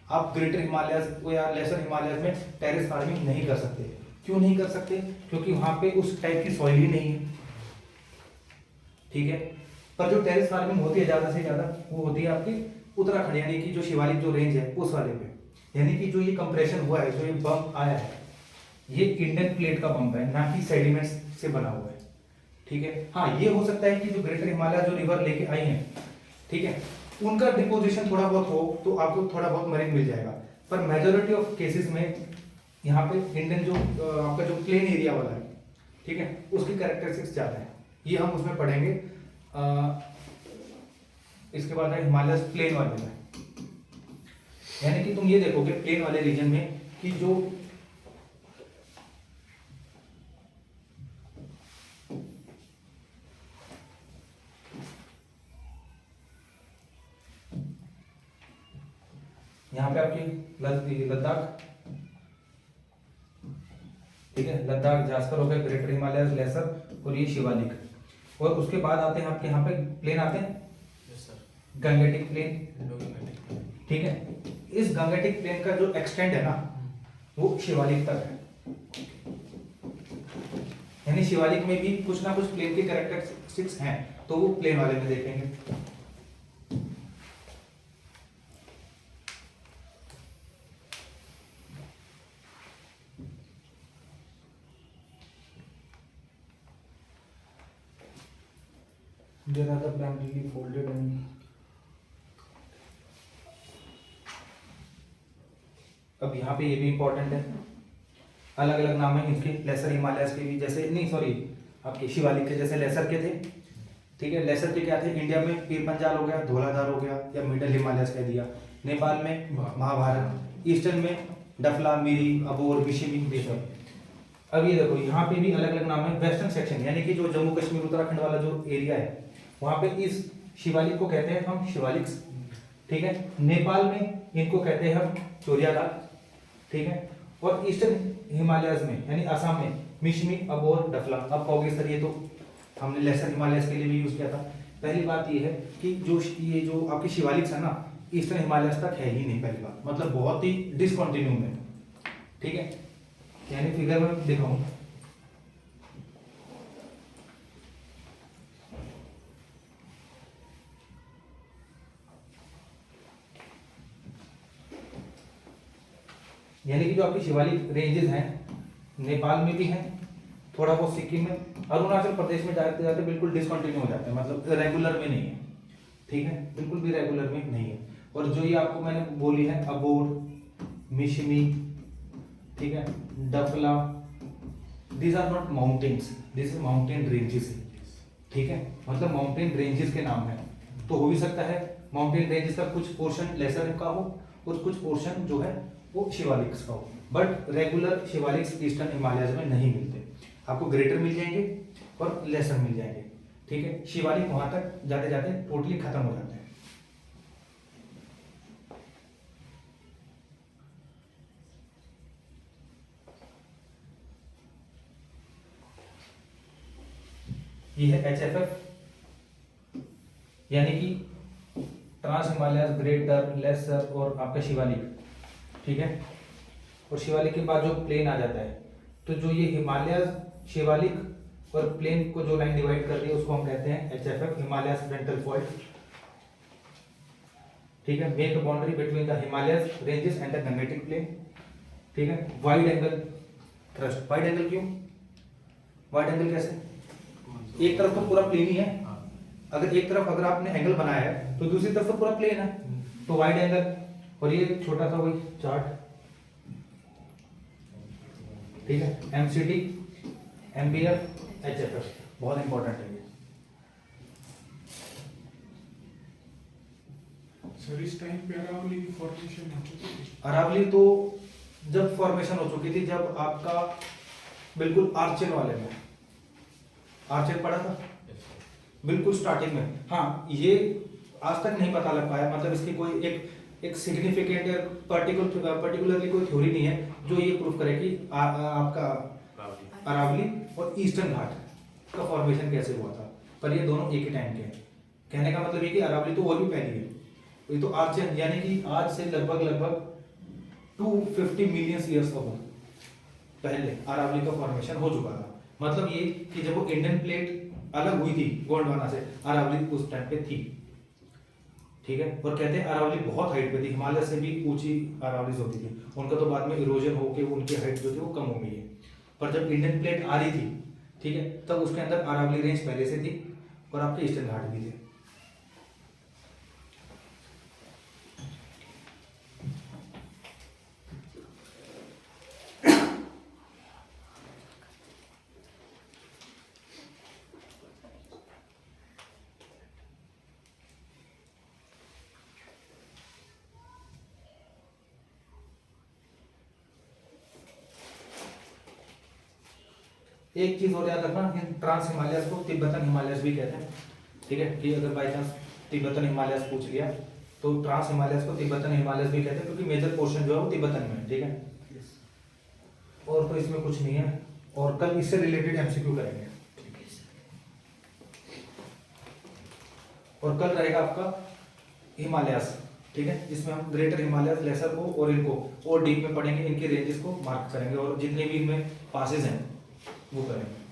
आप ग्रेटर हिमालयस या लेसर हिमालयस में टेरेस फार्मिंग नहीं कर सकते। क्यों नहीं कर सकते? क्योंकि वहां पे उस टाइप की सॉइल ही नहीं है। ठीक है, पर जो टेरेस फार्मिंग होती है ज्यादा से ज्यादा वो होती है आपकी उत्तराखंड, यानी कि जो शिवालिक जो रेंज है उस वाले पे। यानी कि जो ये कंप्रेशन हुआ है, जो ये बम्प आया है, ये इंडियन प्लेट का बम्प है, ना कि सेडिमेंट्स से बना हुआ है। ठीक है, हाँ ये हो सकता है कि जो ग्रेटर हिमालय जो रिवर लेके आई है, ठीक है, उनका डिपोजिशन थोड़ा बहुत हो तो आपको थोड़ा बहुत मरीन मिल जाएगा, पर मेजोरिटी ऑफ केसेस में यहाँ पे इंडियन जो आपका जो प्लेन एरिया वाला है, ठीक है, उसकी कैरेक्टरिस्टिक्स ज्यादा है। ये हम उसमें पढ़ेंगे। इसके बाद है हिमालय प्लेन वाले में, यानी कि तुम ये देखोगे प्लेन वाले रीजन में कि जो यहाँ पे आपकी लद्दाख, ठीक है, लद्दाख जास्कर हो गया, ग्रेटर हिमालय, लेसर और ये शिवालिक। और उसके बाद आते हैं आपके यहाँ पे प्लेन आते हैं, गंगेटिक प्लेन। ठीक है, इस गंगेटिक प्लेन का जो एक्सटेंड है ना वो शिवालिक तक है। यानी शिवालिक में भी कुछ ना कुछ प्लेन के कैरेक्टरिस्टिक्स हैं, तो वो प्लेन वाले में देखेंगे। Then other plant will be folded and अब यहाँ पे ये भी इंपॉर्टेंट है, अलग अलग नाम है इसके, लेसर हिमालयस के भी, जैसे नहीं सॉरी आपके शिवालिक के जैसे लेसर के थे। ठीक है, लेसर के क्या थे, इंडिया में पीर पंजाल हो गया, धौलाधार हो गया, या मिडल हिमालयस कह दिया, नेपाल में महाभारत, ईस्टर्न में डफला, मिरी, अबोर, बिशिमी, ये सब। अब ये देखो यहाँ पे भी अलग अलग नाम है। वेस्टर्न सेक्शन यानी कि जो जम्मू कश्मीर उत्तराखंड वाला जो एरिया है वहाँ पे इस शिवालिक को कहते हैं हम शिवालिक्स। ठीक है, नेपाल में इनको कहते हैं हम चोरियादार। ठीक है, और ईस्टर्न हिमालयस में यानी असम में मिशमी, अबोर, डफला। अब कहोगे सर ये तो हमने लेसर हिमालयस के लिए भी यूज किया था। पहली बात ये है कि ये जो आपकी शिवालिक्स है ना ईस्टर्न हिमालयस तक है ही नहीं, पहली बात, मतलब बहुत ही डिसकंटिन्यू में। ठीक है, यानी फिगर में दिखाऊं, यानी कि जो आपकी शिवालिक रेंजेस हैं नेपाल में भी हैं, थोड़ा बहुत सिक्किम में, अरुणाचल प्रदेश में जाते जाते बिल्कुल डिसकंटिन्यू हो जाते हैं, मतलब रेगुलर में नहीं है। ठीक है, बिल्कुल भी रेगुलर में नहीं है। और जो ये आपको मैंने बोली है अबोर, मिशमी, ठीक है, Dafla, these are not mountains, this is mountain ranges. ठीक है, मतलब माउंटेन रेंजेस के नाम है। तो हो भी सकता है माउंटेन रेंजेस का कुछ पोर्शन लेसर का हो और कुछ पोर्शन जो है वो शिवालिक्स का हो, but regular Shivaliks eastern Himalayas में नहीं मिलते। आपको ग्रेटर मिल जाएंगे और लेसर मिल जाएंगे। ठीक है, शिवालिक वहां तक जाते जाते टोटली खत्म हो जाते हैं। ये है HFF यानी कि ट्रांस हिमालयस, ग्रेटर, लेसर और आपका शिवालिक। ठीक है, और शिवालिक के बाद जो प्लेन आ जाता है, तो जो ये हिमालयस, शिवालिक और प्लेन को जो लाइन डिवाइड कर रही है उसको हम कहते हैं HFF, हिमालयस फ्रंटल फॉल्ट। ठीक है, make boundary between the Himalayas ranges and the Gangetic plain. ठीक है, wide angle thrust. Wide angle क्यों? वाइड एंगल कैसे? एक तरफ तो पूरा प्लेन ही है, अगर एक तरफ अगर आपने एंगल बनाया है तो दूसरी तरफ तो पूरा प्लेन है, तो वाइड एंगल। और ये छोटा सा वही चार्ट, ठीक है, MCT, MBF, HFF बहुत इंपॉर्टेंट है ये। सर इस टाइम पे अरावली की फॉर्मेशन हो चुकी थी? अरावली तो जब फॉर्मेशन हो चुकी थी, जब आपका बिल्कुल आर्चेन वाले में, आर्चेन पड़ा था बिल्कुल स्टार्टिंग में। हाँ, ये आज तक नहीं पता लग पाया, मतलब इसकी कोई एक एक सिग्निफिकेंट पर्टिकुलरली कोई थ्योरी नहीं है जो ये प्रूफ करे कि आपका अरावली और ईस्टर्न घाट का फॉर्मेशन कैसे हुआ था, पर ये दोनों एक ही टाइम के हैं। कहने का मतलब ये कि अरावली तो और भी पहले है, ये तो आज से, यानी कि आज से लगभग 250 मिलियन ईयर्स अगो पहले अरावली का फॉर्मेशन हो चुका था। मतलब ये कि जब वो इंडियन प्लेट अलग हुई थी गोंडवाना से, अरावली उस टाइम पे थी, ठीक है। और कहते हैं अरावली बहुत हाइट पे थी, हिमालय से भी ऊंची अरावलीज होती थी, उनका तो बाद में इरोजन होके उनकी हाइट जो थी वो कम हो गई है। पर जब इंडियन प्लेट आ रही थी, ठीक है, तब उसके अंदर अरावली रेंज पहले से थी और आपके ईस्टर्न घाट भी थे। एक चीज और याद रखना, ट्रांस हिमालयस को तिब्बतन हिमालयस भी कहते हैं, ठीक है। कि अगर बाई चांस तिब्बतन हिमालयस पूछ लिया तो ट्रांस हिमालयस को तिब्बतन हिमालयस भी कहते हैं, क्योंकि मेजर पोर्शन जो है वो तिब्बतन में है, ठीक है। और तो इसमें कुछ नहीं है, और कल इससे रिलेटेड एमसीक्यू करेंगे, और कल रहेगा आपका हिमालयस, ठीक है, जिसमें हम ग्रेटर हिमालयस, लेसर को और इनको और डीप में पढ़ेंगे, इनके रेंजेस को मार्क करेंगे और जितने भी इनमें पासेज हैं वो करेंगे।